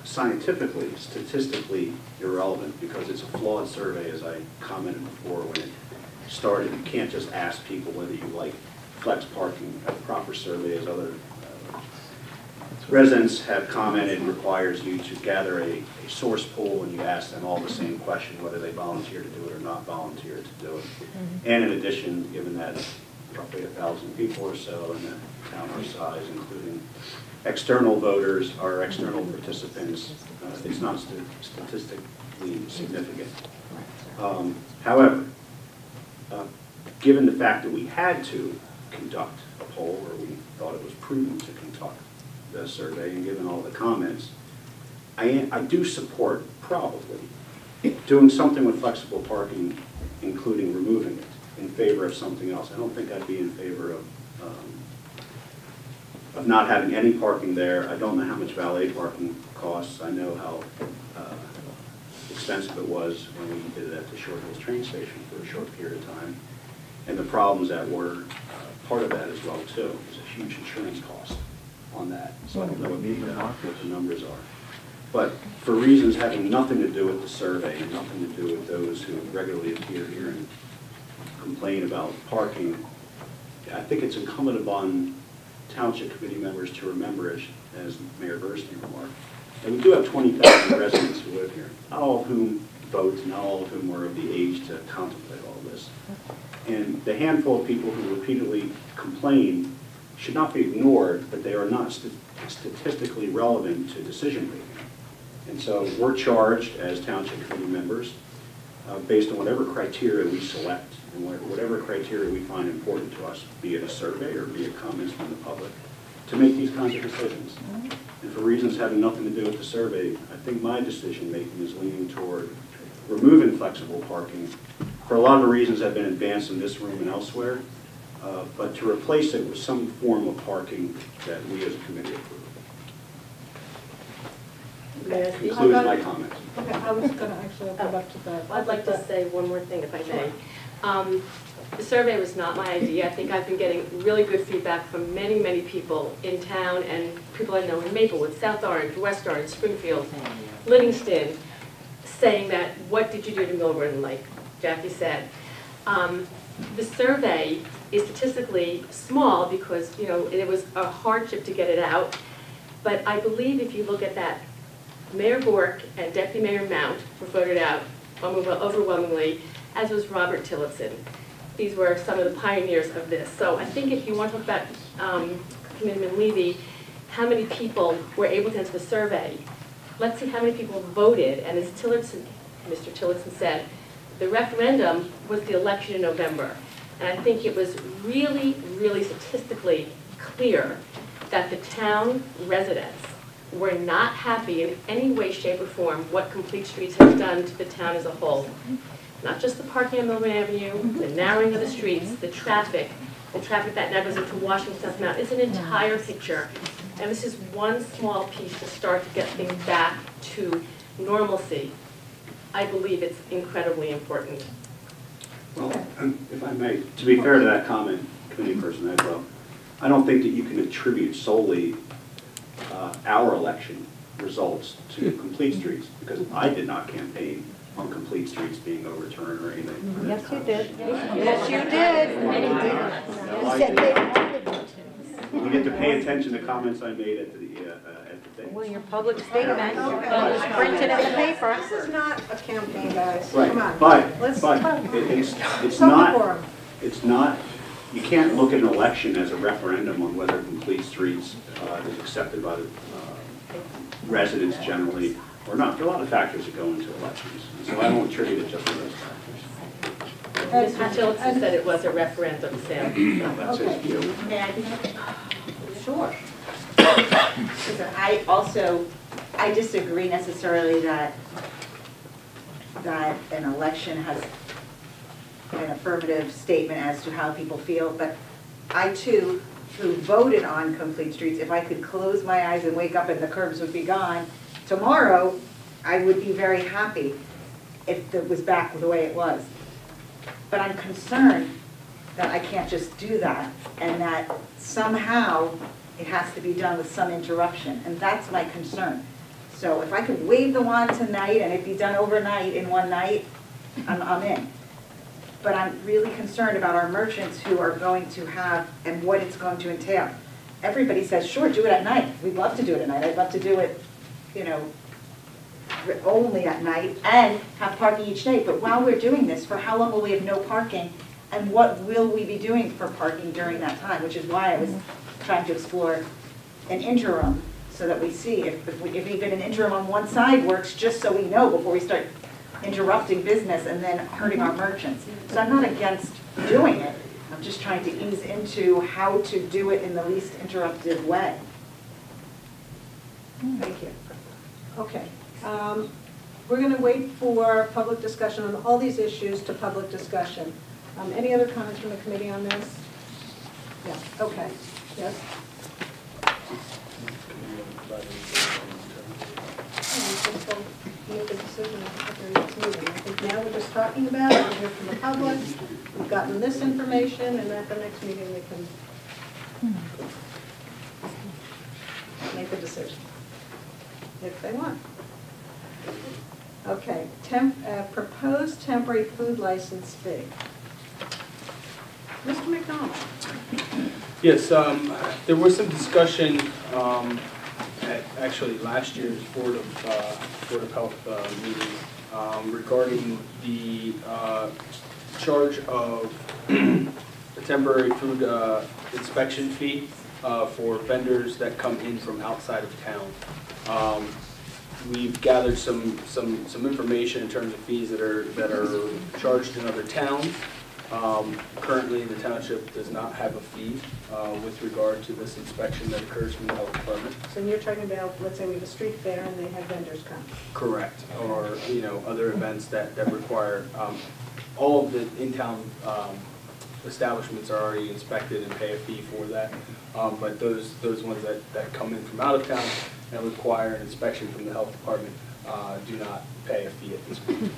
scientifically, statistically irrelevant because it's a flawed survey, as I commented before when it started. You can't just ask people whether you like flex parking. A proper survey, as other residents have commented, requires you to gather a source pool and you ask them all the same question, whether they volunteer to do it or not volunteer to do it. And in addition, given that roughly 1,000 people or so in a town our size, including external voters or external participants, it's not statistically significant. However, given the fact that we had to conduct a poll, or we thought it was prudent to conduct the survey, and given all the comments, I do support probably doing something with flexible parking, including removing it, in favor of something else. I don't think I'd be in favor of not having any parking there. I don't know how much valet parking costs. I know how expensive it was when we did it at the Short Hills train station for a short period of time, and the problems that were part of that as well too. There's a huge insurance cost on that, so I don't know what the numbers are. But for reasons having nothing to do with the survey and nothing to do with those who regularly appear here and complain about parking, I think it's incumbent upon township committee members to remember, as Mayor Burstein remarked, that we do have 20,000 residents who live here, not all of whom vote, not all of whom are of the age to contemplate all this. And the handful of people who repeatedly complain should not be ignored, but they are not statistically relevant to decision making. And so we're charged as township committee members, based on whatever criteria we select and whatever criteria we find important to us, be it a survey or be it comments from the public, to make these kinds of decisions. And for reasons having nothing to do with the survey, I think my decision making is leaning toward removing flexible parking for a lot of the reasons that have been advanced in this room and elsewhere, but to replace it with some form of parking that we as a committee approve. Concludes my comment. Okay, I was going to actually go back to that. I'd like to say one more thing, if I may. The survey was not my idea. I think I've been getting really good feedback from many, many people in town and people I know in Maplewood, South Orange, West Orange, Springfield, Livingston, saying that, what did you do to Millburn, like Jackie said. The survey is statistically small because, you know, it was a hardship to get it out. But I believe if you look at that, Mayor Bork and Deputy Mayor Mount were voted out overwhelmingly, as was Robert Tillotson. These were some of the pioneers of this. So I think if you want to talk about Committeeman Levy, how many people were able to answer the survey, let's see how many people voted. And as Mr. Tillotson said, the referendum was the election in November. And I think it was really, really statistically clear that the town residents were not happy in any way, shape, or form what Complete Streets has done to the town as a whole. Not just the parking on Millburn Avenue, the narrowing of the streets, the traffic that now goes into Washington South Mountain. It's an entire picture. And this is one small piece to start to get things back to normalcy. I believe it's incredibly important. Well, if I may, to be fair to that comment, committee person Edwell, I don't think that you can attribute solely our election results to Complete Streets, because I did not campaign on Complete Streets being overturned or anything. Yes, you did. Yes, you did. You get to pay attention to comments I made at the thing. Well, your public statement was printed in the paper. This is not a campaign, guys. Right, Come on. but it's not, you can't look at an election as a referendum on whether Complete Streets is accepted by the residents generally, or not, there are a lot of factors that go into elections. So I won't attribute it just to those factors. Mr. Tillotson said it was a referendum, Sam. That's his view. May I be heard? Sure. Listen, I disagree necessarily that an election has an affirmative statement as to how people feel, but I too, who voted on Complete Streets, if I could close my eyes and wake up and the curbs would be gone, tomorrow I would be very happy if it was back the way it was. But I'm concerned that I can't just do that, and that somehow it has to be done with some interruption, and that's my concern. So if I could wave the wand tonight and it be done overnight in one night, I'm in. But I'm really concerned about our merchants who are going to have, and what it's going to entail. Everybody says, sure, do it at night. We'd love to do it at night. I'd love to do it, you know, only at night and have parking each day. But while we're doing this, for how long will we have no parking? And what will we be doing for parking during that time? Which is why I was trying to explore an interim so that we see if even an interim on one side works, just so we know before we start interrupting business and then hurting our merchants. So I'm not against doing it. I'm just trying to ease into how to do it in the least interruptive way. Thank you. Okay. We're going to wait for public discussion on all these issues to public discussion. Any other comments from the committee on this? Yeah, okay. Yes? Make a decision at their next meeting. I think now we're just talking about it, we'll hear from the public, we've gotten this information, and at the next meeting they can make a decision, if they want. Okay, proposed temporary food license fee. Mr. McDonald. Yes, there was some discussion at actually last year's Board of Health meeting regarding the charge of a temporary food inspection fee for vendors that come in from outside of town. We've gathered some information in terms of fees that are charged in other towns. Currently, the township does not have a fee with regard to this inspection that occurs from the health department. So you're talking about, let's say we have a street fair and they have vendors come. Correct, or other events that require all of the in-town establishments are already inspected and pay a fee for that. But those ones that come in from out of town and require an inspection from the health department do not pay a fee at this point.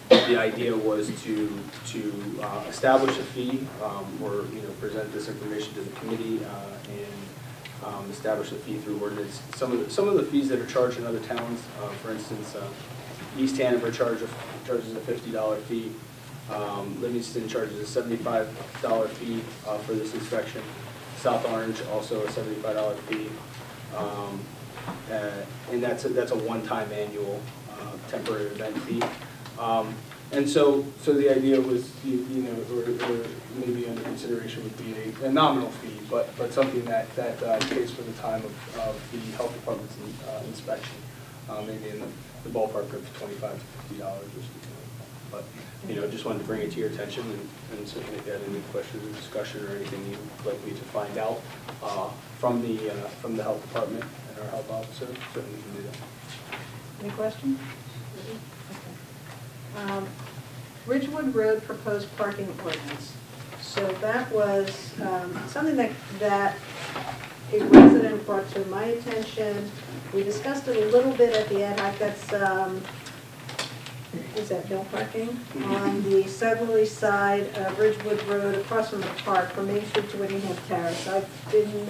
The idea was to establish a fee, or present this information to the committee and establish a fee through ordinance. Some of the fees that are charged in other towns, for instance, East Hanover charges a $50 fee. Livingston charges a $75 fee for this inspection. South Orange also a $75 fee, and that's a one-time annual temporary event fee. And so the idea was, or maybe under consideration would be a nominal fee, but something that pays for the time of the health department's inspection, maybe in the ballpark of $25 to $50 or something. But, just wanted to bring it to your attention, and certainly if you had any questions or discussion or anything you'd like me to find out from the health department and our health officer, certainly we can do that. Any questions? Okay. Ridgewood Road proposed parking ordinance. So that was something that a resident brought to my attention. We discussed it a little bit at the ad hoc. That's is that no parking on the southerly side of Ridgewood Road across from the park from Main Street to Whittingham Terrace. I've been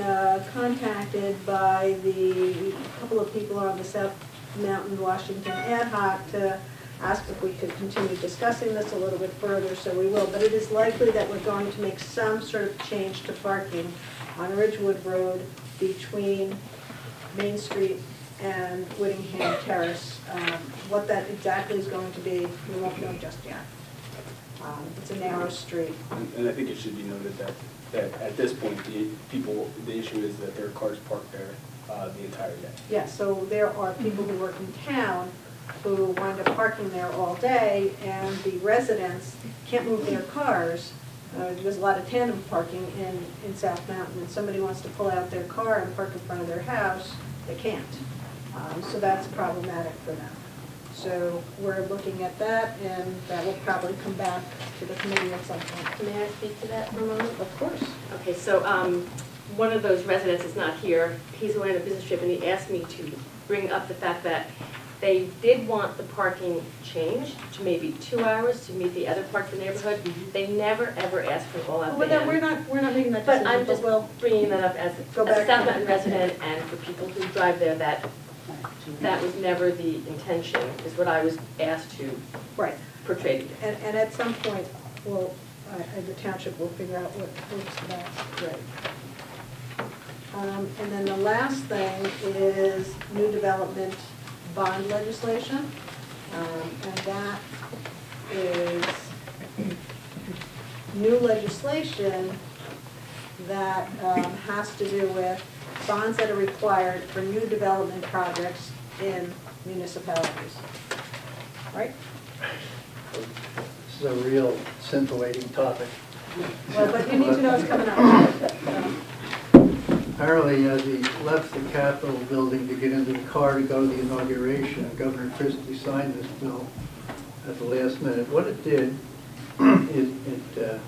contacted by the couple of people on the South Mountain Washington ad hoc to ask if we could continue discussing this a little bit further, so we will. But it is likely that we're going to make some sort of change to parking on Ridgewood Road between Main Street and Whittingham Terrace. What that exactly is going to be, we won't know just yet. It's a narrow street. And I think it should be noted that at this point, the issue is that there are cars parked there the entire day. Yeah, so there are people who work in town who wind up parking there all day, and the residents can't move their cars. There's a lot of tandem parking in South Mountain, and somebody wants to pull out their car and park in front of their house, they can't. So that's problematic for them. So we're looking at that, and that will probably come back to the committee at some point. May I speak to that for a moment? Of course. Okay, so one of those residents is not here. He's away on a business trip, and he asked me to bring up the fact that they did want the parking changed to maybe 2 hours to meet the other parts of the neighborhood. They never, ever asked for an all-out Well, ban. we're not making that But decision, I'm just we'll bringing that up as go a back South to Mountain resident and for people who drive there, that was never the intention, is what I was asked to right. portray. And at some point, the township will figure out what works best. Right. And then the last thing is new development bond legislation. And that is new legislation that has to do with bonds that are required for new development projects in municipalities. Right? This is a real scintillating topic. Well, but you need to know it's coming up. Apparently, as he left the Capitol building to get into the car to go to the inauguration, Governor Christie signed this bill at the last minute. What it did is it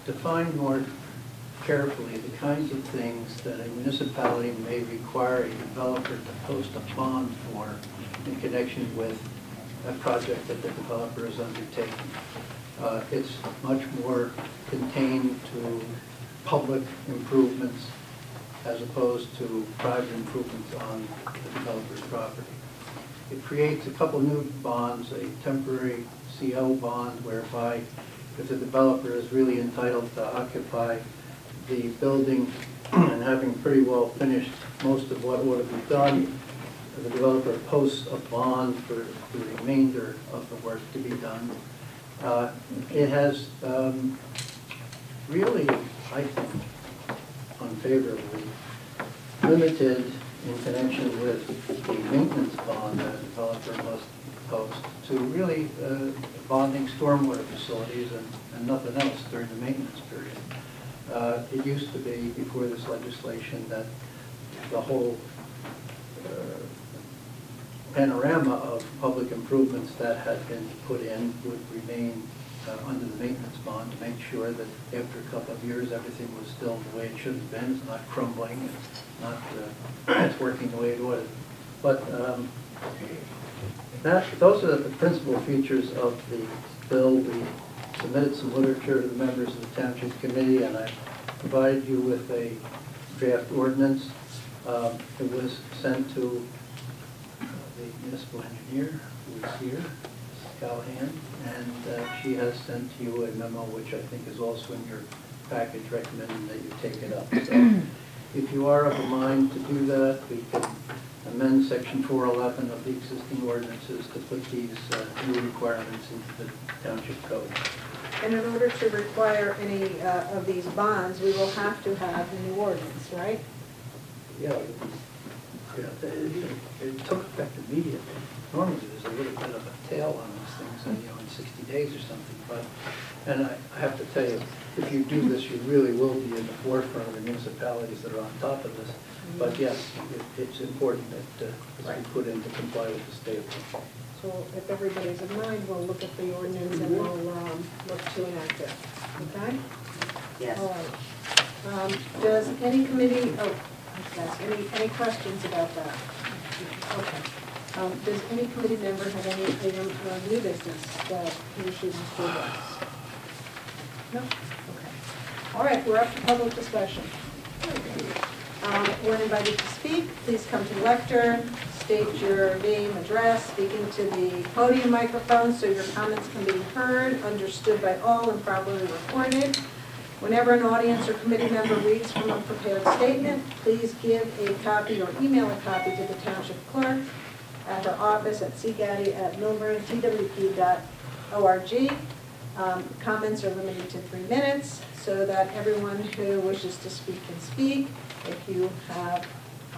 defined more carefully the kinds of things that a municipality may require a developer to post a bond for in connection with a project that the developer is undertaking. It's much more contained to public improvements as opposed to private improvements on the developer's property. It creates a couple new bonds, a temporary CO bond whereby if the developer is really entitled to occupy the building and having pretty well finished most of what ought to be done, the developer posts a bond for the remainder of the work to be done. It has really, I think, unfavorably limited in connection with the maintenance bond that a developer must post to really bonding stormwater facilities and nothing else during the maintenance period. It used to be, before this legislation, that the whole panorama of public improvements that had been put in would remain under the maintenance bond to make sure that after a couple of years everything was still the way it should have been. It's not crumbling, it's not it's working the way it ought to. But those are the principal features of the bill. We submitted some literature to the members of the Township Committee, and I provided you with a draft ordinance. It was sent to the municipal engineer who is here, Mrs. Callahan, and she has sent you a memo which I think is also in your package recommending that you take it up. So if you are of a mind to do that, we can amend section 411 of the existing ordinances to put these new requirements into the township code. And in order to require any of these bonds, we will have to have the new ordinance, right? Yeah, it took effect immediately. Normally there's a little bit of a tail on these things, and, in 60 days or something. But, and I have to tell you, if you do this, you really will be in the forefront of the municipalities that are on top of this. But yes, it's important that it's put in to comply with the state law. So if everybody's in mind, we'll look at the ordinance and we'll look to enact it. Okay? Yes. All right. Does any committee, yes, any questions about that? Okay. Does any committee member have any item of new business that he or she wants to address? No? Okay. All right, we're up to public discussion. When invited to speak, please come to the lectern, state your name, address, speak into the podium microphone so your comments can be heard, understood by all, and properly recorded. Whenever an audience or committee member reads from a prepared statement, please give a copy or email a copy to the township clerk at her office at cgaddy@millburntwp.org. Comments are limited to 3 minutes so that everyone who wishes to speak can speak. If you have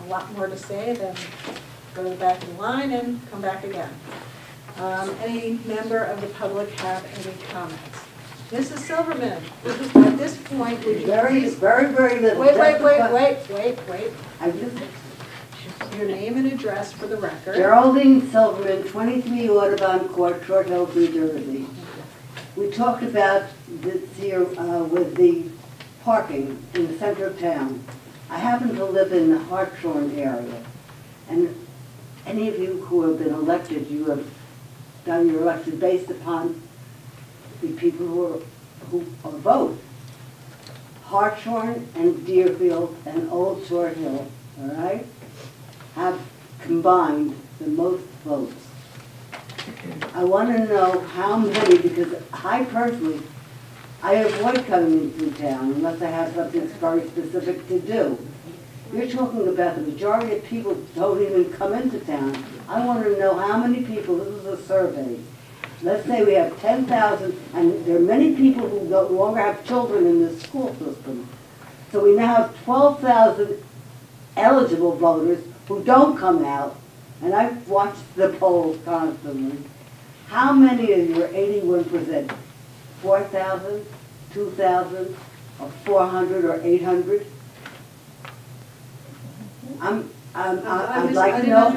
a lot more to say, then go to the back of the line and come back again. Any member of the public have any comments? Mrs. Silverman, at this point, would you Very, please... very, very little. Wait. I just, Your name and address for the record. Geraldine Silverman, 23 Audubon Court, Short Hills, New Jersey. We talked about this here with the parking in the center of town. I happen to live in the Hartshorn area, and any of you who have been elected, you have done your election based upon the people who vote. Hartshorn and Deerfield and Old Short Hill, all right, have combined the most votes. I want to know how many, because I personally, I avoid coming through town unless I have something very specific to do. You're talking about the majority of people don't even come into town. I want to know how many people, this is a survey. Let's say we have 10,000, and there are many people who no longer have children in the school system. So we now have 12,000 eligible voters who don't come out, and I've watched the polls constantly. How many of your 81%? 4,000, 2,000, or 400 or 800? I'd like to know, if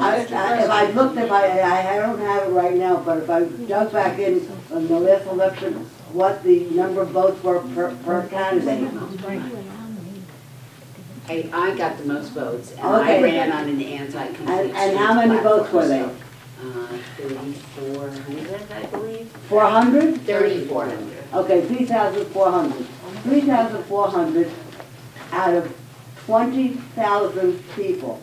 I looked, I don't have it right now, but if I dug back in the last election, what the number of votes were per candidate. I got the most votes, and Okay. I ran on an anti-complete And how many votes were they? 3,400, I believe. 400? 3,400. Okay, 3,400. 3,400 out of 20,000 people.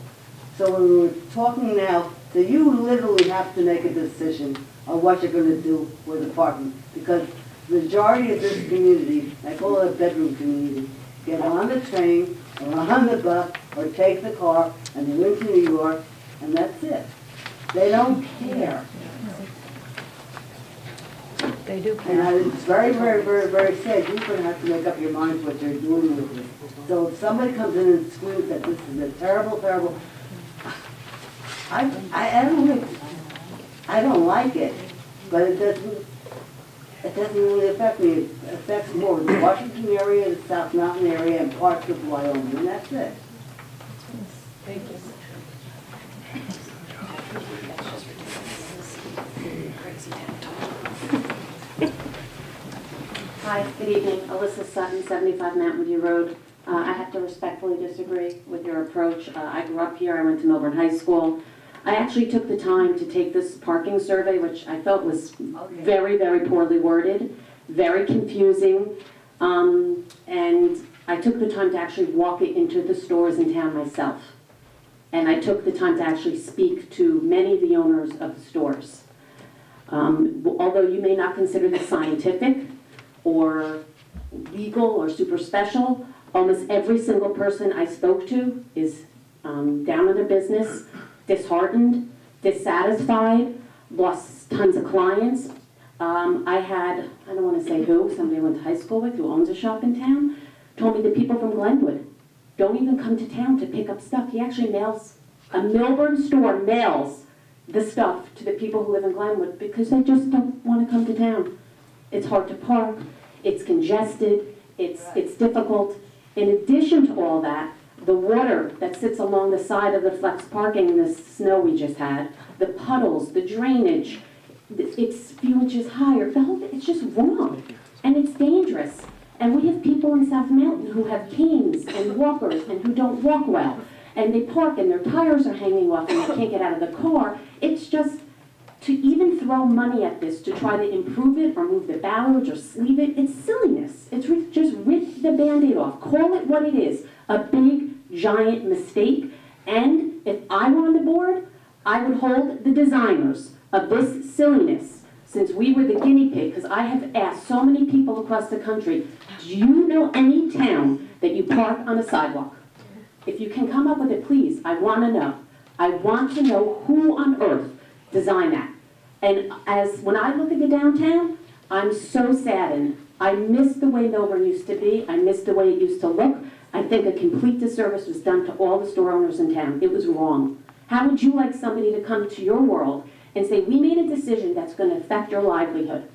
So when we're talking now, so you literally have to make a decision on what you're going to do with the parking. Because the majority of this community, I call it a bedroom community, get on the train, or on the bus, or take the car, and they're into New York, and that's it. They don't care. They do And it's very, very, very, very sad. You're going to have to make up your mind what you're doing with this. So if somebody comes in and screams that this is a terrible, terrible, I don't like it, but it doesn't really affect me. It affects more the Washington area, the South Mountain area, and parts of Wyoming, and that's it. Thank you. Hi, good evening. Alyssa Sutton, 75 Mountain View Road. I have to respectfully disagree with your approach. I grew up here. I went to Millburn High School. I actually took the time to take this parking survey, which I felt was very, very poorly worded, very confusing, and I took the time to actually walk it into the stores in town myself. And I took the time to actually speak to many of the owners of the stores. Although you may not consider this scientific or legal or super special, almost every single person I spoke to is down in their business, disheartened, dissatisfied, lost tons of clients. I had, I don't want to say who, somebody I went to high school with who owns a shop in town, told me the people from Glenwood don't even come to town to pick up stuff. He actually mails, a Millburn store mails the stuff to the people who live in Glenwood because they just don't want to come to town. It's hard to park, it's congested, it's difficult. In addition to all that, the water that sits along the side of the flex parking in the snow we just had, the puddles, the drainage, it's a few inches higher. The whole thing, it's just wrong. And it's dangerous. And we have people in South Mountain who have canes and walkers and who don't walk well. And they park and their tires are hanging off and they can't get out of the car. It's just, to even throw money at this to try to improve it or move the ballards or sleeve it, it's silliness. It's just rip the Band-Aid off. Call it what it is, a big, giant mistake. And if I were on the board, I would hold the designers of this silliness, since we were the guinea pig, because I have asked so many people across the country, do you know any town that you park on a sidewalk? If you can come up with it, please, I want to know. I want to know who on earth designed that. And when I look at the downtown, I'm so saddened. I miss the way Millburn used to be. I miss the way it used to look. I think a complete disservice was done to all the store owners in town. It was wrong. How would you like somebody to come to your world and say, we made a decision that's going to affect your livelihood?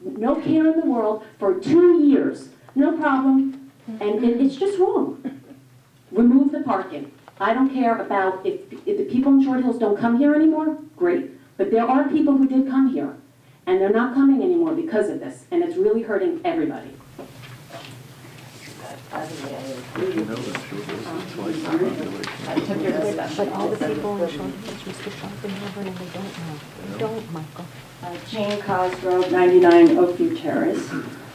No care in the world for 2 years. No problem. And it's just wrong. Remove the parking. I don't care about if the people in Short Hills don't come here anymore, great. But there are people who did come here, and they're not coming anymore because of this, and it's really hurting everybody. But all the people in Short Hills used to shop in Millburn and they don't now. They don't, Michael. Jane Cosgrove, 99 Oakview Terrace.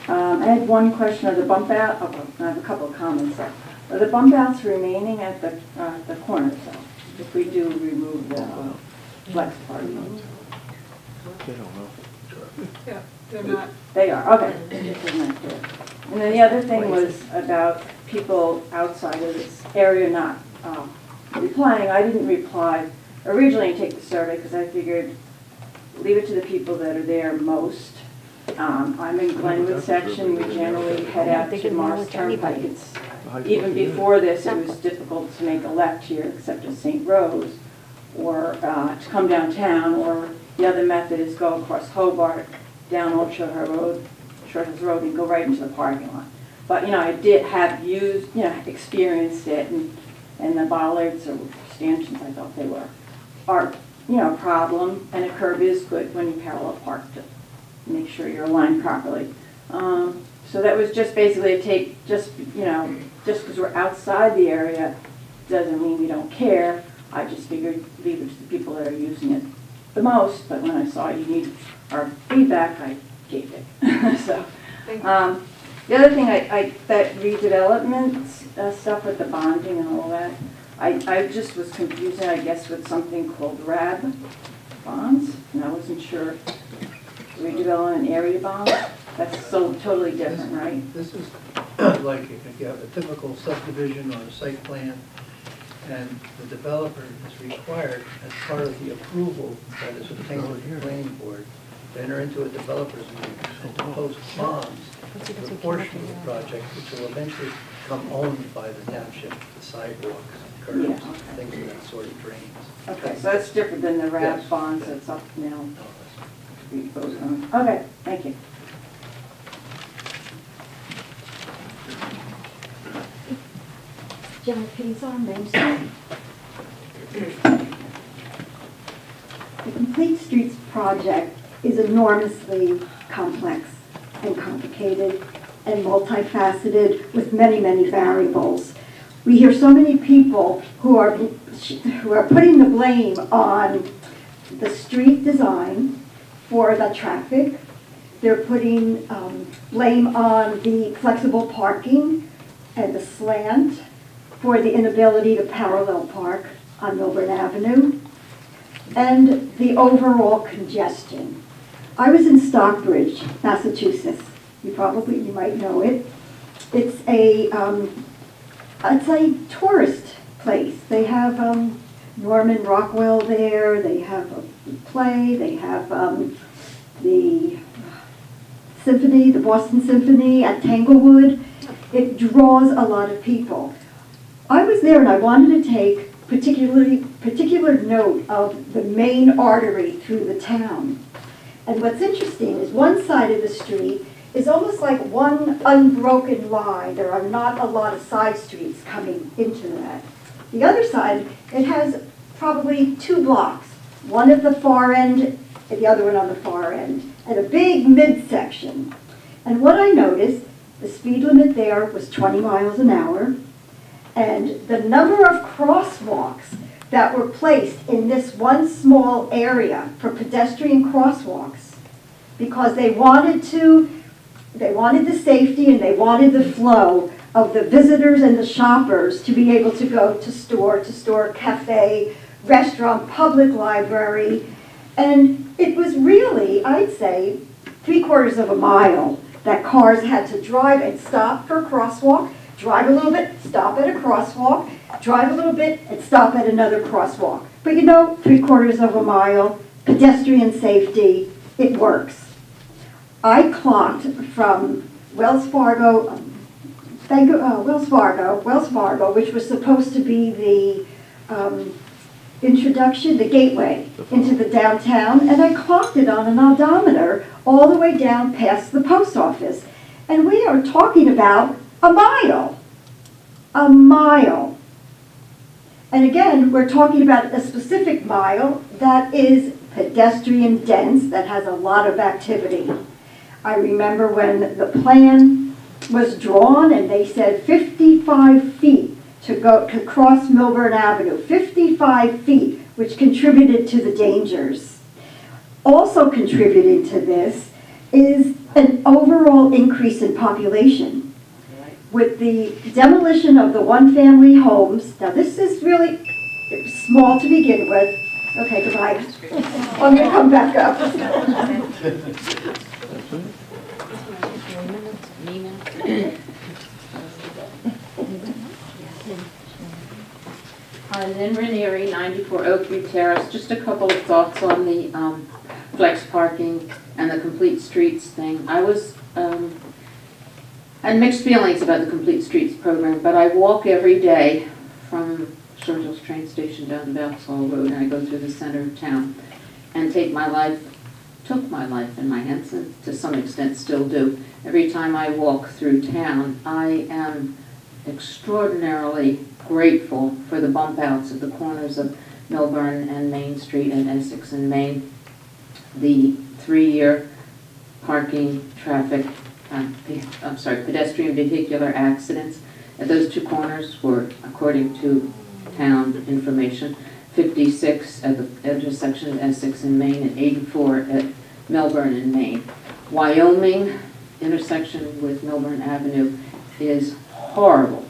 I had one question. Are the bump out, I have a couple of comments. Are the bump outs remaining at the corner zone if we do remove the flex parking? They don't know. Yeah, they're not. They are, okay. And then the other thing was about people outside of this area not replying. I didn't reply originally take the survey because I figured leave it to the people that are there most. I'm in Glenwood section. We generally head out to Mars Turnpike. It's, even before this, it was difficult to make a left here except at St. Rose or to come downtown, or the other method is go across Hobart, down Old Short Hills Road and go right into the parking lot. But, you know, I did have used, you know, experienced it, and the bollards or stanchions, I thought they are, you know, a problem, and a curb is good when you parallel park to make sure you're aligned properly. So that was just basically a take, just, you know, just because we're outside the area doesn't mean we don't care. I just figured leave it to the people that are using it the most, but when I saw you need our feedback, I gave it. So, the other thing, that redevelopment stuff with the bonding and all that, I just was confusing, I guess, with something called RAB bonds, and I wasn't sure. Redevelopment area bonds, that's so totally different, right? This is like if you have a typical subdivision or a site plan, and the developer is required, as part of the approval that is obtained with the planning board, to enter into a developer's agreement and to post bonds for a portion of the project, which will eventually become owned by the township, the sidewalks, curbs, things of that sort of drains. Okay, so that's different than the RAB Yes. bonds that's up now. Okay, thank you. John, please, on Main Street. The Complete Streets project is enormously complex and complicated and multifaceted with many, many variables. We hear so many people who are putting the blame on the street design for the traffic. They're putting blame on the flexible parking and the slant for the inability to parallel park on Millburn Avenue, and the overall congestion. I was in Stockbridge, Massachusetts. You might know it. It's a tourist place. They have Norman Rockwell there. They have a play. They have the symphony, the Boston Symphony at Tanglewood. It draws a lot of people. I was there and I wanted to take particular note of the main artery through the town. And what's interesting is one side of the street is almost like one unbroken line. There are not a lot of side streets coming into that. The other side, it has probably 2 blocks, one at the far end and the other one on the far end, and a big midsection. And what I noticed, the speed limit there was 20 miles an hour, and the number of crosswalks that were placed in this one small area for pedestrian crosswalks, because they wanted the safety and they wanted the flow of the visitors and the shoppers to be able to go to store, cafe, restaurant, public library. And it was really, I'd say, 3/4 of a mile that cars had to drive and stop for a crosswalk, drive a little bit, stop at a crosswalk, drive a little bit, and stop at another crosswalk. But you know, 3/4 of a mile, pedestrian safety, it works. I clocked from Wells Fargo, Wells Fargo, which was supposed to be the introduction, the gateway into the downtown, and I clocked it on an odometer all the way down past the post office. And we are talking about a mile. A mile. And again, we're talking about a specific mile that is pedestrian dense, that has a lot of activity. I remember when the plan was drawn and they said 55 feet to cross Millburn Avenue, 55 feet, which contributed to the dangers. Also contributing to this is an overall increase in population. With the demolition of the one-family homes, now this is really small to begin with. Okay, goodbye. I'm going to come back up. Lynn Ranieri, 94 Oakview Terrace. Just a couple of thoughts on the flex parking and the complete streets thing. I had mixed feelings about the complete streets program, but I walk every day from Short Hills train station down to Vauxhall Road, and I go through the center of town and took my life in my hands, and to some extent still do. Every time I walk through town, I am extraordinarily grateful for the bump outs at the corners of Millburn and Main Street and Essex and Main. The 3-year parking traffic, pedestrian vehicular accidents at those two corners were, according to town information, 56 at the intersection of Essex and Main and 84 at Millburn and Main. Wyoming intersection with Millburn Avenue is horrible.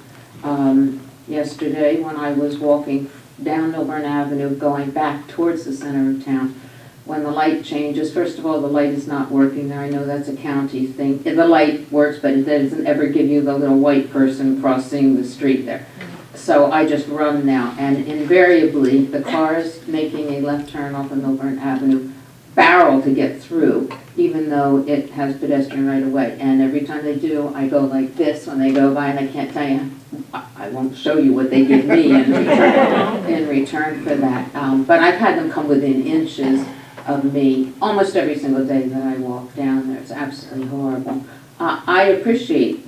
Yesterday, when I was walking down Millburn Avenue going back towards the center of town, when the light changes, first of all, the light is not working there. I know that's a county thing. The light works, but it doesn't ever give you the little white person crossing the street there. So I just run now, and invariably, the cars making a left turn off of Millburn Avenue barrel to get through, even though it has pedestrian right of way. And every time they do, I go like this when they go by, and I can't tell you, I won't show you what they give me in return for that. But I've had them come within inches of me almost every single day that I walk down there. It's absolutely horrible. I appreciate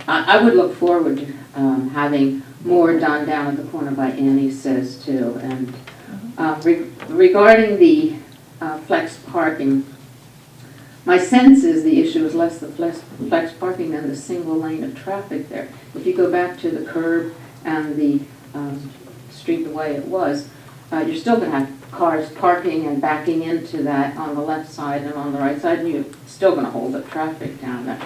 I would look forward to having more done down at the corner by Annie Says too. And regarding the flex parking, my sense is the issue is less the flex parking than the single lane of traffic there. If you go back to the curb and the street the way it was, you're still going to have cars parking and backing into that on the left side and on the right side, and you're still going to hold up traffic down there.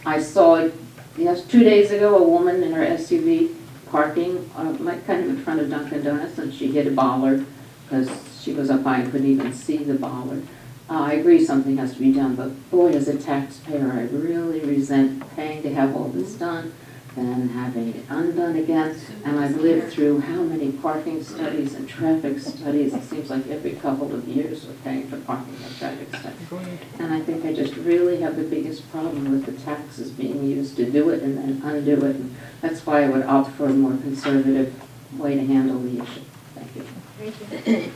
I saw, 2 days ago, a woman in her SUV parking like kind of in front of Dunkin' Donuts, and she hit a bollard because she was up high and couldn't even see the bollard. I agree something has to be done, but boy, as a taxpayer, I really resent paying to have all this done and having it undone again. And I've lived through how many parking studies and traffic studies. It seems like every couple of years we're paying for parking and traffic studies. And I think I just really have the biggest problem with the taxes being used to do it and then undo it. And that's why I would opt for a more conservative way to handle the issue. Thank you. Thank you.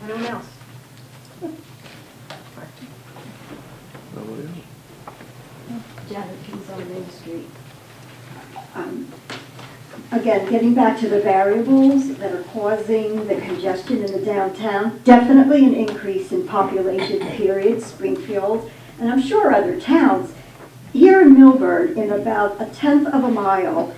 Anyone else? Janet Keys on Main Street. Again, getting back to the variables that are causing the congestion in the downtown, definitely an increase in population, period, Springfield, and I'm sure other towns. Here in Millburn, in about 1/10 of a mile,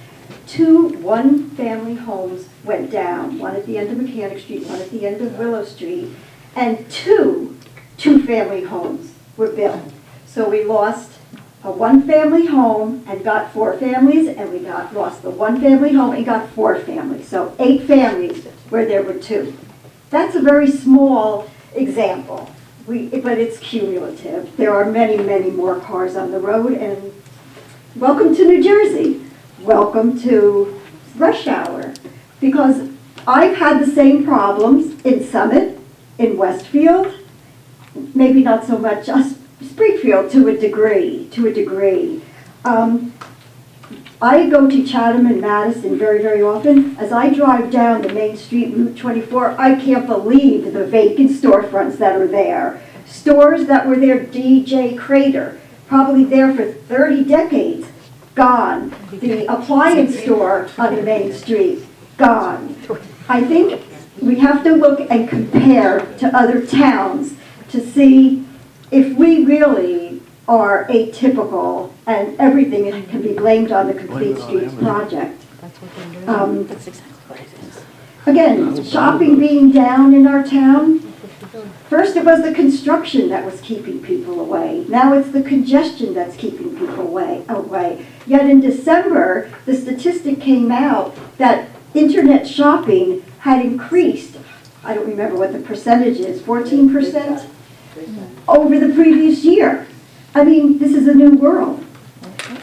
2 one-family homes went down, one at the end of Mechanic Street, one at the end of Willow Street, and 2 two-family homes were built. So we lost a one-family home and got 4 families, and we lost the one-family home and got 4 families. So 8 families where there were 2. That's a very small example, but it's cumulative. There are many, many more cars on the road, and welcome to New Jersey. Welcome to rush hour, because I've had the same problems in Summit, in Westfield, maybe not so much Springfield to a degree. I go to Chatham and Madison very, very often. As I drive down the Main Street, Route 24, I can't believe the vacant storefronts that are there. Stores that were there, DJ Crater, probably there for 30 decades, gone. The appliance store on the Main Street, gone. I think we have to look and compare to other towns to see if we really are atypical and everything can be blamed on the Complete Streets project. That's exactly what it is. Again, shopping being down in our town. First it was the construction that was keeping people away. Now it's the congestion that's keeping people away. Yet in December, the statistic came out that internet shopping had increased. I don't remember what the percentage is, 14% over the previous year. I mean, this is a new world.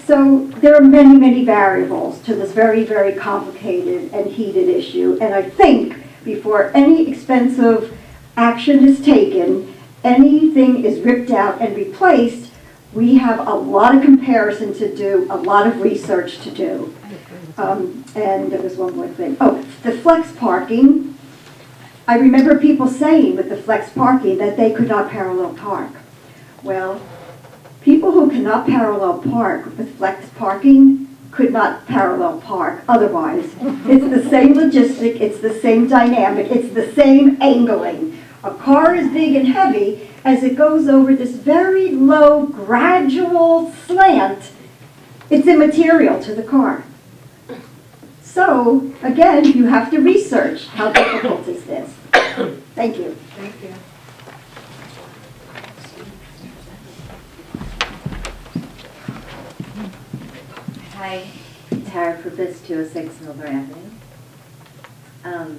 So there are many, many variables to this very, very complicated and heated issue. And I think before any expensive action is taken, anything is ripped out and replaced, we have a lot of comparison to do, a lot of research to do. And there was one more thing. Oh, the flex parking. I remember people saying with the flex parking that they could not parallel park. Well, people who cannot parallel park with flex parking could not parallel park otherwise. It's the same logistic, it's the same dynamic, it's the same angling. A car is big and heavy as it goes over this very low, gradual slant. It's immaterial to the car. So, again, you have to research how difficult is this. Thank you. Thank you. Hi, Tara Purpose, 206 Millburn Avenue.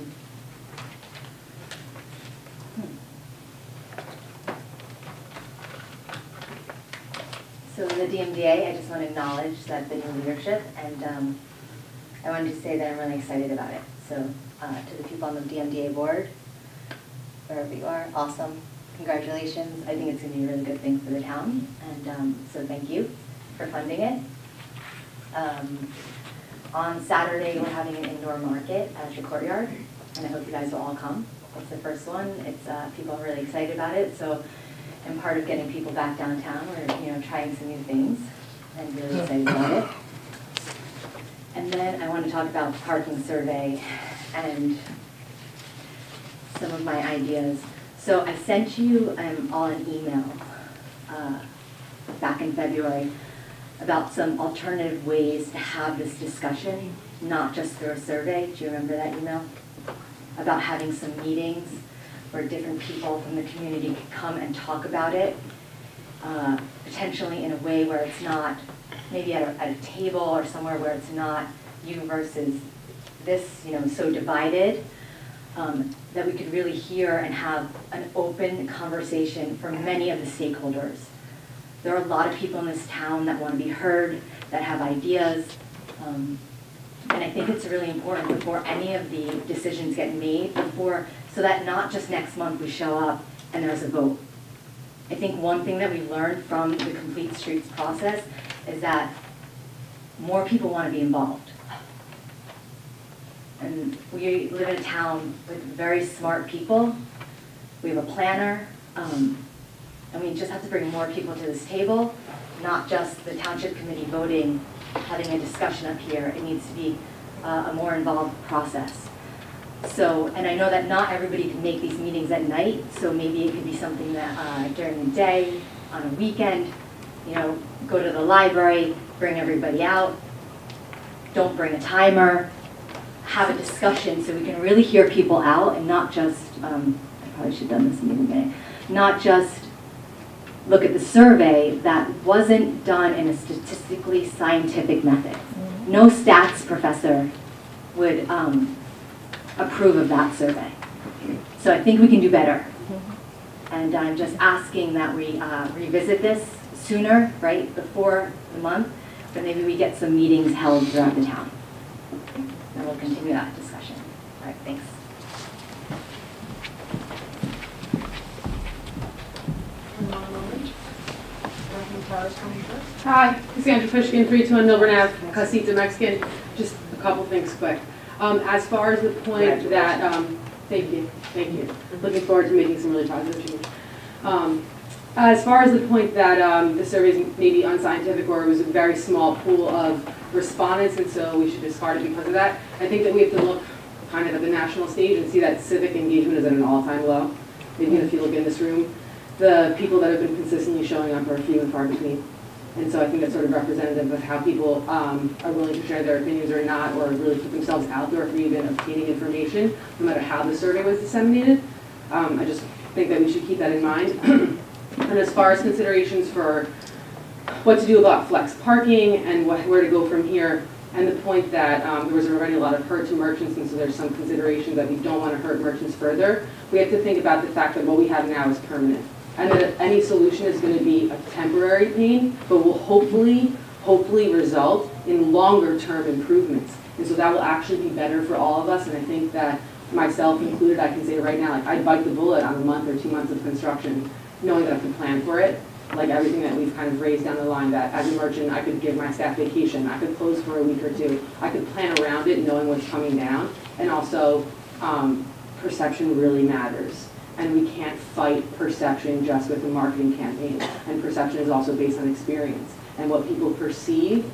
So the DMDA, I just want to acknowledge that the new leadership, and I wanted to say that I'm really excited about it. So to the people on the DMDA board, wherever you are, awesome. Congratulations. I think it's going to be a really good thing for the town, and so thank you for funding it. On Saturday, we're having an indoor market at the courtyard, and I hope you guys will all come. It's the first one. It's people are really excited about it. So, I'm part of getting people back downtown. We're trying some new things, and really excited about it. And then I want to talk about parking survey and some of my ideas. So I sent you all an email back in February about some alternative ways to have this discussion, not just through a survey. Do you remember that email? About having some meetings where different people from the community could come and talk about it, potentially in a way where it's not, maybe at a table or somewhere where it's not you versus this, so divided, that we could really hear and have an open conversation for many of the stakeholders. There are a lot of people in this town that want to be heard, that have ideas, and I think it's really important before any of the decisions get made, so that not just next month we show up and there's a vote. I think one thing that we learned from the Complete Streets process is that more people want to be involved. And we live in a town with very smart people. We have a planner. And we just have to bring more people to this table, not just the township committee voting, having a discussion up here. It needs to be a more involved process. So, and I know that not everybody can make these meetings at night, so maybe it could be something that during the day, on a weekend, go to the library, bring everybody out, don't bring a timer, have a discussion so we can really hear people out and not just, I probably should have done this in the beginning, not just look at the survey that wasn't done in a statistically scientific method. No stats professor would approve of that survey. So I think we can do better. And I'm just asking that we revisit this sooner, right, before the month, but maybe we get some meetings held throughout the town. And we'll continue that discussion. All right, thanks. Hi, Cassandra Fishkin, 321 Millburn Ave, Casita Mexican. Just a couple things quick. As far as the point that, thank you. Looking forward to making some really positive change. As far as the point that the survey is maybe unscientific or it was a very small pool of respondents and so we should discard it because of that, I think that we have to look kind of at the national stage and see that civic engagement is at an all-time low. Maybe if you look in this room, the people that have been consistently showing up are few and far between. And so I think that's sort of representative of how people are willing to share their opinions or not, or really put themselves out there for even obtaining information, no matter how the survey was disseminated. I just think that we should keep that in mind. And as far as considerations for what to do about flex parking and where to go from here, and the point that there was already a lot of hurt to merchants, and so there's some considerations that we don't want to hurt merchants further, we have to think about the fact that what we have now is permanent. And that any solution is going to be a temporary pain, but will hopefully result in longer term improvements. And so that will actually be better for all of us, and I think that myself included, I can say right now, like I'd bite the bullet on a month or 2 months of construction, knowing that I can plan for it. Like everything that we've kind of raised down the line, that as a merchant, I could give my staff vacation, I could close for a week or two, I could plan around it knowing what's coming down, and also perception really matters. And we can't fight perception just with a marketing campaign. And perception is also based on experience. And what people perceive,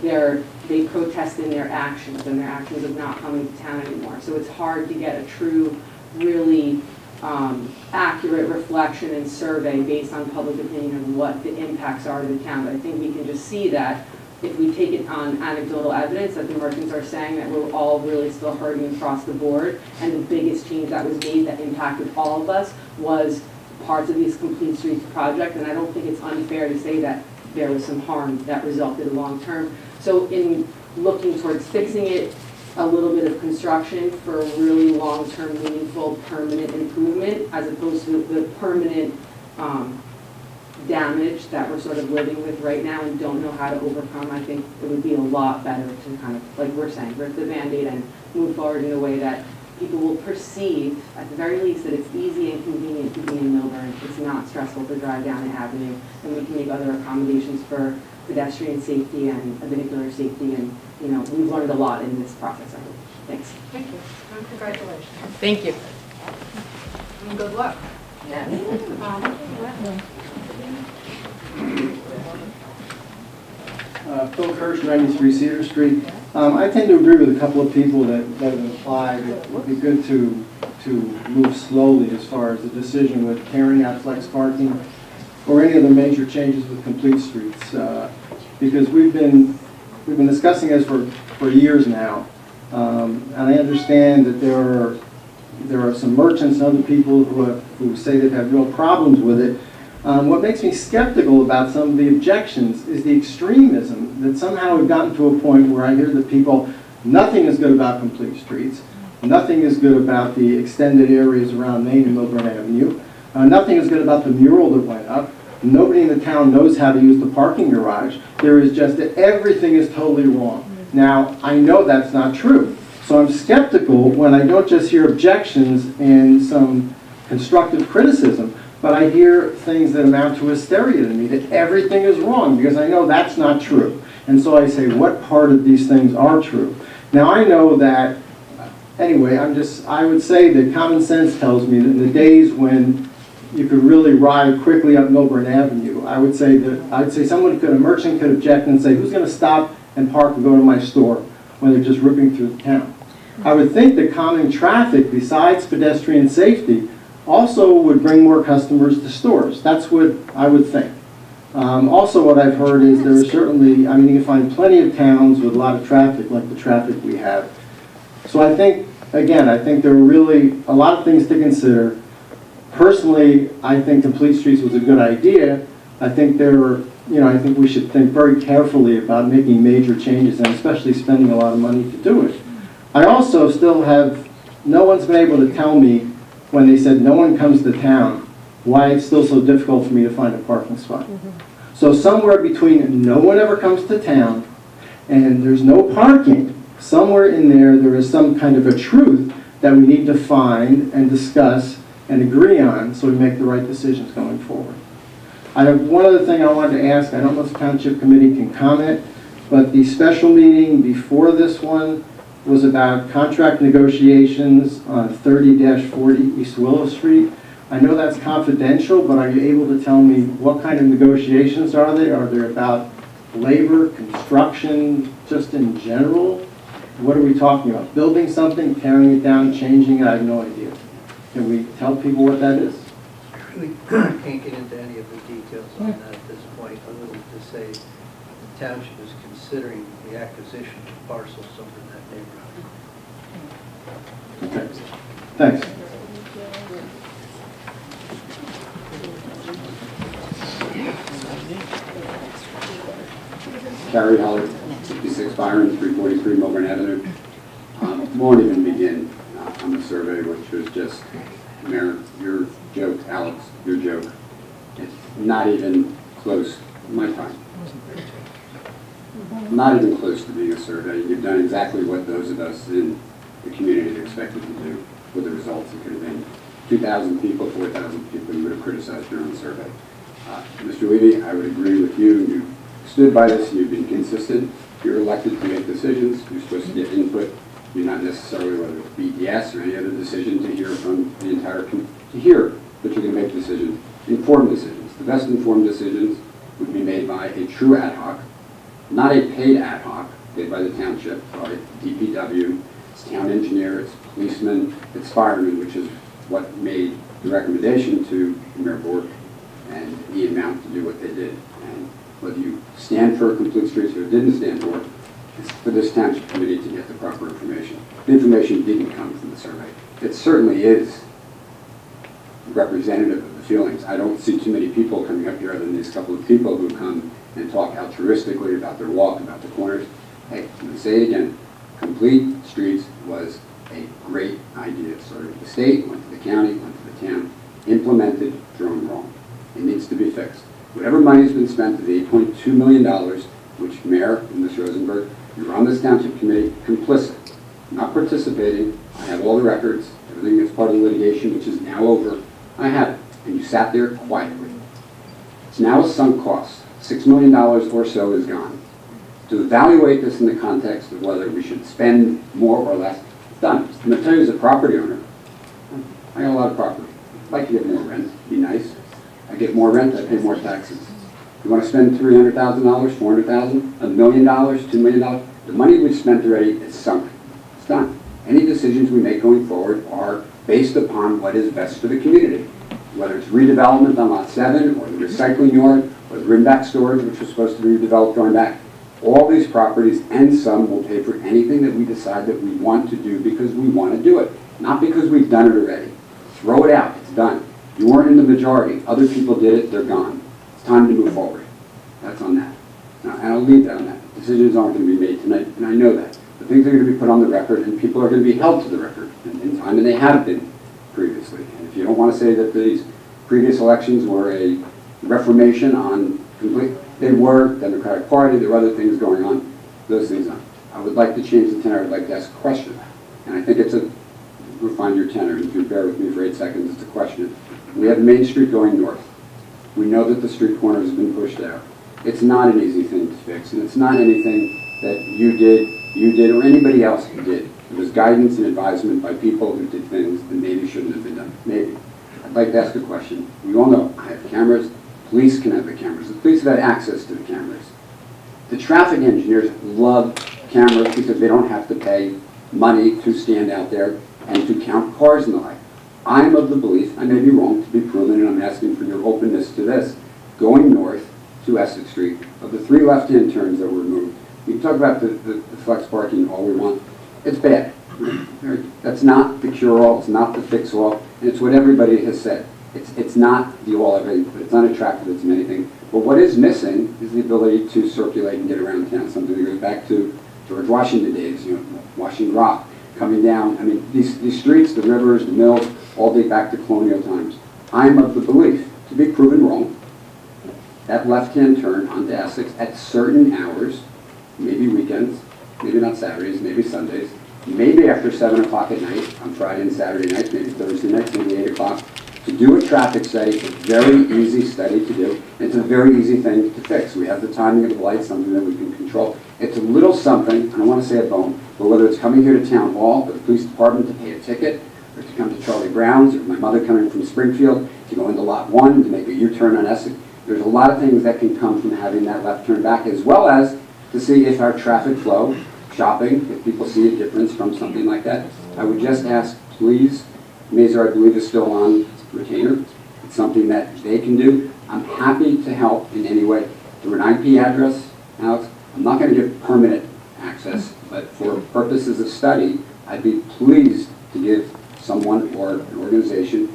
they protest in their actions, and their actions of not coming to town anymore. So it's hard to get a true, really accurate reflection and survey based on public opinion of what the impacts are to the town. But I think we can just see that if we take it on anecdotal evidence that the merchants are saying that we're all really still hurting across the board, and the biggest change that was made that impacted all of us was parts of this Complete Streets project, and I don't think it's unfair to say that there was some harm that resulted long term. So in looking towards fixing it, a little bit of construction for a really long-term, meaningful, permanent improvement, as opposed to the permanent damage that we're sort of living with right now and don't know how to overcome. I think it would be a lot better to kind of, like we're saying, rip the Band-Aid and move forward in a way that people will perceive, at the very least, that it's easy and convenient to be in Millburn. It's not stressful to drive down the avenue, and we can make other accommodations for pedestrian safety and vehicular safety, and we've learned a lot in this process, I hope. Thanks. Thank you. And congratulations. Thank you. And good luck. Yeah. Phil Kirsch, 93 Cedar Street. I tend to agree with a couple of people that have implied it would be good to move slowly as far as the decision with carrying out flex parking or any of the major changes with Complete Streets, because we've been discussing this for years now, and I understand that there are some merchants and other people who say they've had real problems with it. What makes me skeptical about some of the objections is the extremism that somehow we've gotten to a point where I hear that people, nothing is good about Complete Streets, nothing is good about the extended areas around Main and Millburn Avenue, nothing is good about the mural that went up, nobody in the town knows how to use the parking garage. There is just that everything is totally wrong. Now, I know that's not true, so I'm skeptical when I don't just hear objections and some constructive criticism, but I hear things that amount to hysteria to me, that everything is wrong, because I know that's not true. And so I say, what part of these things are true? Now I know that, anyway, I would say that common sense tells me that in the days when you could really ride quickly up Millburn Avenue, I would say a merchant could object and say, who's going to stop and park and go to my store when they're just ripping through the town? I would think that calming traffic, besides pedestrian safety, also would bring more customers to stores. That's what I would think. Also what I've heard is there are certainly, you can find plenty of towns with a lot of traffic like the traffic we have. So I think, again, there are really a lot of things to consider. Personally, I think Complete Streets was a good idea. I think I think we should think very carefully about making major changes and especially spending a lot of money to do it. I also still have, no one's been able to tell me when they said no one comes to town, why it's still so difficult for me to find a parking spot. So somewhere between no one ever comes to town and there's no parking, somewhere in there is some kind of a truth that we need to find and discuss and agree on so we make the right decisions going forward. I have one other thing I wanted to ask. I don't know if the Township Committee can comment, but the special meeting before this one was about contract negotiations on 30-40 East Willow Street. I know that's confidential, but are you able to tell me what kind of negotiations are they? Are they about labor, construction, just in general? What are we talking about? Building something, tearing it down, changing it? I have no idea. Can we tell people what that is? I really can't get into any of the details on that at this point, other than to say the township is considering the acquisition of parcels over in that neighborhood. Okay. Thanks. Carrie Heller, 56 Byron, 343 Millburn Avenue. Won't even begin on the survey, which was just, Mayor, your joke, Alex, your joke. It's not even close, my time. Not even close to being a survey. You've done exactly what those of us in the community expected to do with the results. It could have been 2,000 people, 4,000 people. You would have criticized your own survey. Mr. Levy, I would agree with you. You stood by this. You've been consistent. You're elected to make decisions. You're supposed to get input. You're not necessarily, whether it's BDS or any other decision, to hear from the entire community, to hear that you're going to make decisions, informed decisions. The best informed decisions would be made by a true ad hoc, not a paid ad hoc, paid by the township, by DPW, its town engineer, its policemen, its firemen, which is what made the recommendation to Mayor Bork and Ian Mount to do what they did. And whether you stand for complete streets or didn't stand for it, it's for this township committee to get the proper information. The information didn't come from the survey. It certainly is representative of the feelings. I don't see too many people coming up here other than these couple of people who come and talk altruistically about their walk, about the corners. Hey, I'm going to say it again. Complete streets was a great idea. It started with the state, went to the county, went to the town, implemented, thrown wrong. It needs to be fixed. Whatever money has been spent, the $8.2 million, which Mayor and Ms. Rosenberg, you were on this township committee, complicit, not participating. I have all the records, everything that's part of the litigation, which is now over. I have it, and you sat there quietly. It's now a sunk cost. $6 million or so is gone. To evaluate this in the context of whether we should spend more or less, it's done. I'm going to tell you as a property owner, I got a lot of property. I'd like to get more rent, be nice. I get more rent, I pay more taxes. You want to spend $300,000, $400,000, $1 million, $2 million? The money we've spent already is sunk. It's done. Any decisions we make going forward are based upon what is best for the community. Whether it's redevelopment on Lot 7, or the recycling yard, or the Rimback storage, which was supposed to be redeveloped going back. All these properties, and some, will pay for anything that we decide that we want to do because we want to do it, not because we've done it already. Throw it out. It's done. You weren't in the majority. Other people did it. They're gone. It's time to move forward. That's on that. Now, and I'll leave that on that. Decisions aren't going to be made tonight, and I know that. But things are going to be put on the record, and people are going to be held to the record in time, and they have been previously. And if you don't want to say that these previous elections were a reformation on complete, they were Democratic Party, there were other things going on, those things on. I would like to change the tenor. I would like to ask a question. And I think it's a, refine your tenor, and if you bear with me for 8 seconds, it's a question. We have Main Street going north. We know that the street corner has been pushed out. It's not an easy thing to fix, and it's not anything that you did, or anybody else did. It was guidance and advisement by people who did things that maybe shouldn't have been done. Maybe. I'd like to ask a question. We all know I have cameras. Police can have the cameras. The police have had access to the cameras. The traffic engineers love cameras because they don't have to pay money to stand out there and to count cars and the like. I'm of the belief, I may be wrong, to be proven, and I'm asking for your openness to this, going north to Essex Street, of the 3 left-hand turns that were removed. We can talk about the flex parking all we want. It's bad. That's not the cure-all, it's not the fix-all, and it's what everybody has said. It's not the all-everything, but it's unattractive, it's anything. But what is missing is the ability to circulate and get around town, something that goes back to George Washington days, Washington Rock, coming down. I mean, these streets, the rivers, the mills, all date back to colonial times. I'm of the belief, to be proven wrong, that left-hand turn onto Essex at certain hours, maybe weekends, maybe not Saturdays, maybe Sundays, maybe after 7 o'clock at night, on Friday and Saturday nights, maybe Thursday nights, maybe 8 o'clock, to do a traffic study. It's a very easy study to do. It's a very easy thing to fix. We have the timing of the lights, something that we can control. It's a little something, I don't want to say a bone, but whether it's coming here to Town Hall, or the police department to pay a ticket, or to come to Charlie Brown's, or my mother coming from Springfield to go into Lot 1 to make a U-turn on Essex. There's a lot of things that can come from having that left turn back, as well as to see if our traffic flow, shopping, if people see a difference from something like that. I would just ask, please, Mazer, I believe, is still on retainer. It's something that they can do. I'm happy to help in any way. Through an IP address, Alex, I'm not going to give permanent access, but for purposes of study, I'd be pleased to give someone or an organization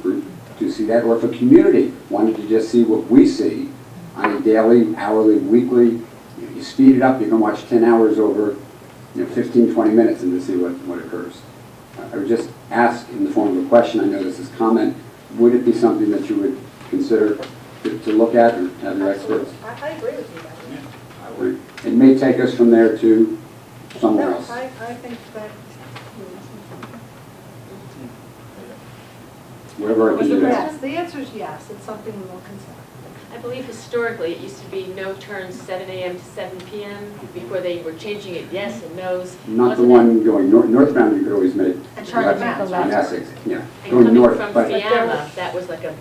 to see that, or if a community wanted to just see what we see on a daily, hourly, weekly. You speed it up, you can watch 10 hours over 15, 20 minutes and to see what occurs. I would just ask in the form of a question, I know this is comment, would it be something that you would consider to look at or have your experts? I agree with you guys. It may take us from there to somewhere else. I think that. Whatever I can do. Yes, the answer is yes, it's something we will consider. I believe historically, it used to be no turns 7 a.m. to 7 p.m. before they were changing it yes and no's. Not the one going northbound, you could always make And Charlie left Brown's. on Essex, yeah. And Going coming north, from but Fiamma, that was like a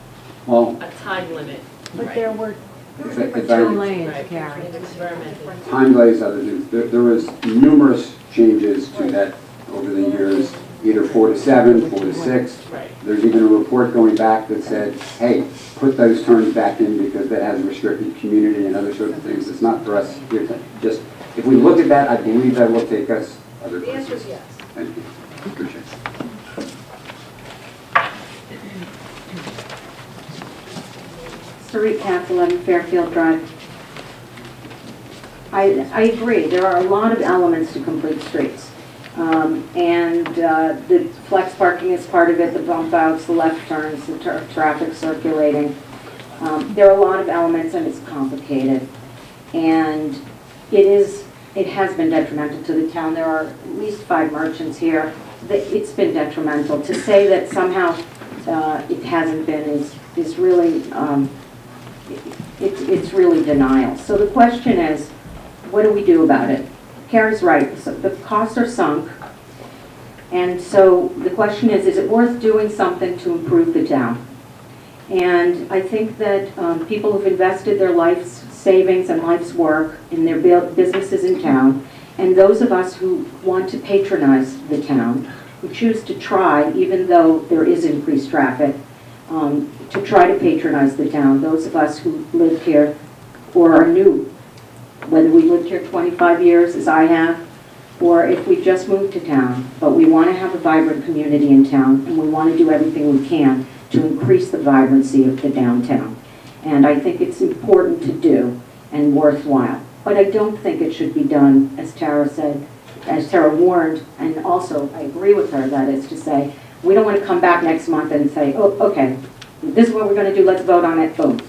time limit. But there were if I- two lanes, Right. Karen. Experimented. time delays, other things. There was numerous changes to that over the years, either 4 to 7, 4 to 6. Right. There's even a report going back that said, hey, put those turns back in because that has restricted community and other sorts of things. It's not for us here to just, if we look at that, I believe that will take us other The places. answer is yes. Thank you. Appreciate it. Sarit Katz, 11 Fairfield Drive. I agree, there are a lot of elements to complete streets. The flex parking is part of it, the bump outs, the left turns, the traffic circulating. There are a lot of elements and it's complicated. And it has been detrimental to the town. There are at least 5 merchants here. It's been detrimental. To say that somehow it hasn't been is really, it's really denial. So the question is, what do we do about it? Karen's right, so the costs are sunk. And so the question is it worth doing something to improve the town? And I think that people who've invested their life's savings and life's work in their businesses in town, and those of us who want to patronize the town, who choose to try, even though there is increased traffic, to try to patronize the town, those of us who live here or are new, whether we lived here 25 years as I have, or if we just moved to town, but we want to have a vibrant community in town, and we want to do everything we can to increase the vibrancy of the downtown. And I think it's important to do and worthwhile. But I don't think it should be done, as Tara said, as Tara warned, and also I agree with her, that is to say, we don't want to come back next month and say, oh, okay, this is what we're going to do, let's vote on it, boom.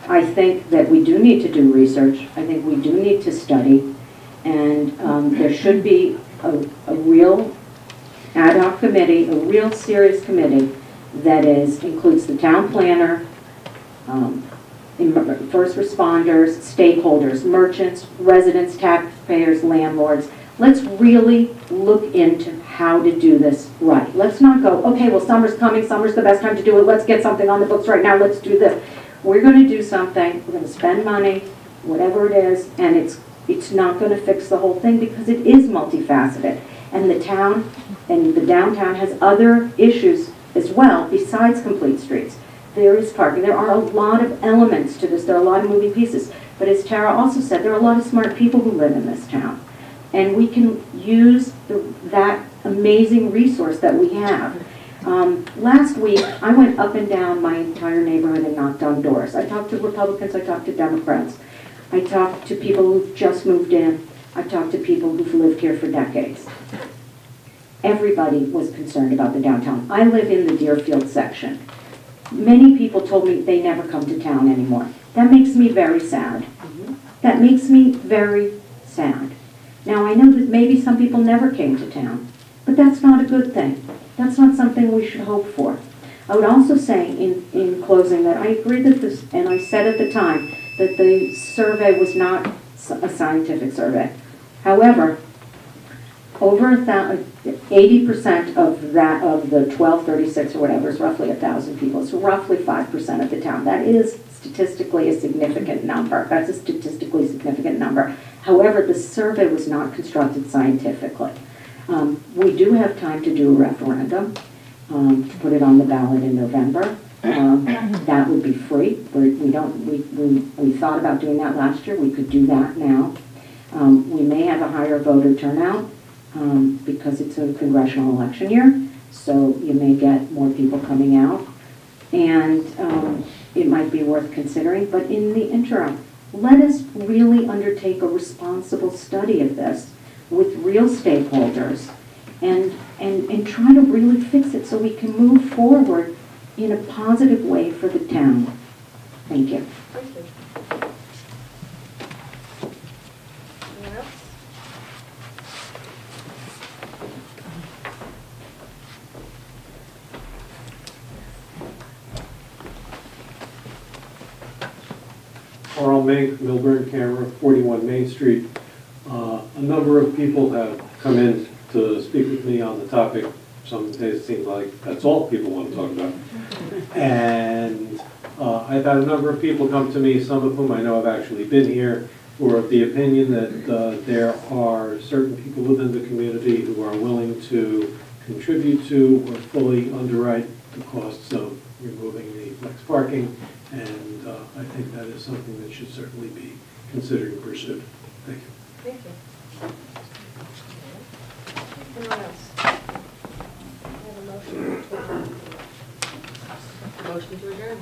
I think that we do need to do research. I think we do need to study. And there should be a real ad hoc committee, a real serious committee that includes the town planner, first responders, stakeholders, merchants, residents, taxpayers, landlords. Let's really look into how to do this right. Let's not go, okay, well, summer's coming, summer's the best time to do it, let's get something on the books right now, let's do this. We're going to do something, we're going to spend money, whatever it is, and it's not going to fix the whole thing because it is multifaceted. And the town and the downtown has other issues as well besides complete streets. There is parking. There are a lot of elements to this. There are a lot of moving pieces. But as Tara also said, there are a lot of smart people who live in this town. And we can use that amazing resource that we have. Last week, I went up and down my entire neighborhood and knocked on doors. I talked to Republicans, I talked to Democrats. I talked to people who've just moved in. I talked to people who've lived here for decades. Everybody was concerned about the downtown. I live in the Deerfield section. Many people told me they never come to town anymore. That makes me very sad. That makes me very sad. Now, I know that maybe some people never came to town, but that's not a good thing. That's not something we should hope for. I would also say in closing that I agree that this, and I said at the time, that the survey was not a scientific survey. However, over 80% of that, of the 1236 or whatever, is roughly 1,000 people. It's roughly 5% of the town. That is statistically a significant number. That's a statistically significant number. However, the survey was not constructed scientifically. We do have time to do a referendum, to put it on the ballot in November. That would be free. We thought about doing that last year. We could do that now. We may have a higher voter turnout because it's a congressional election year, so you may get more people coming out, and it might be worth considering. But in the interim, let us really undertake a responsible study of this with real stakeholders and try to really fix it so we can move forward in a positive way for the town. Thank you. Thank you. Anyone else? Carl Mink, Millburn Camera, 41 Main Street. A number of people have come in to speak with me on the topic. Some days it seems like that's all people want to talk about. And I've had a number of people come to me, some of whom I know have actually been here, who are of the opinion that there are certain people within the community who are willing to contribute to or fully underwrite the costs of removing the flex parking. And I think that is something that should certainly be considered and pursued. Thank you. Thank you. Anyone else? I have a motion to adjourn. Motion to adjourn.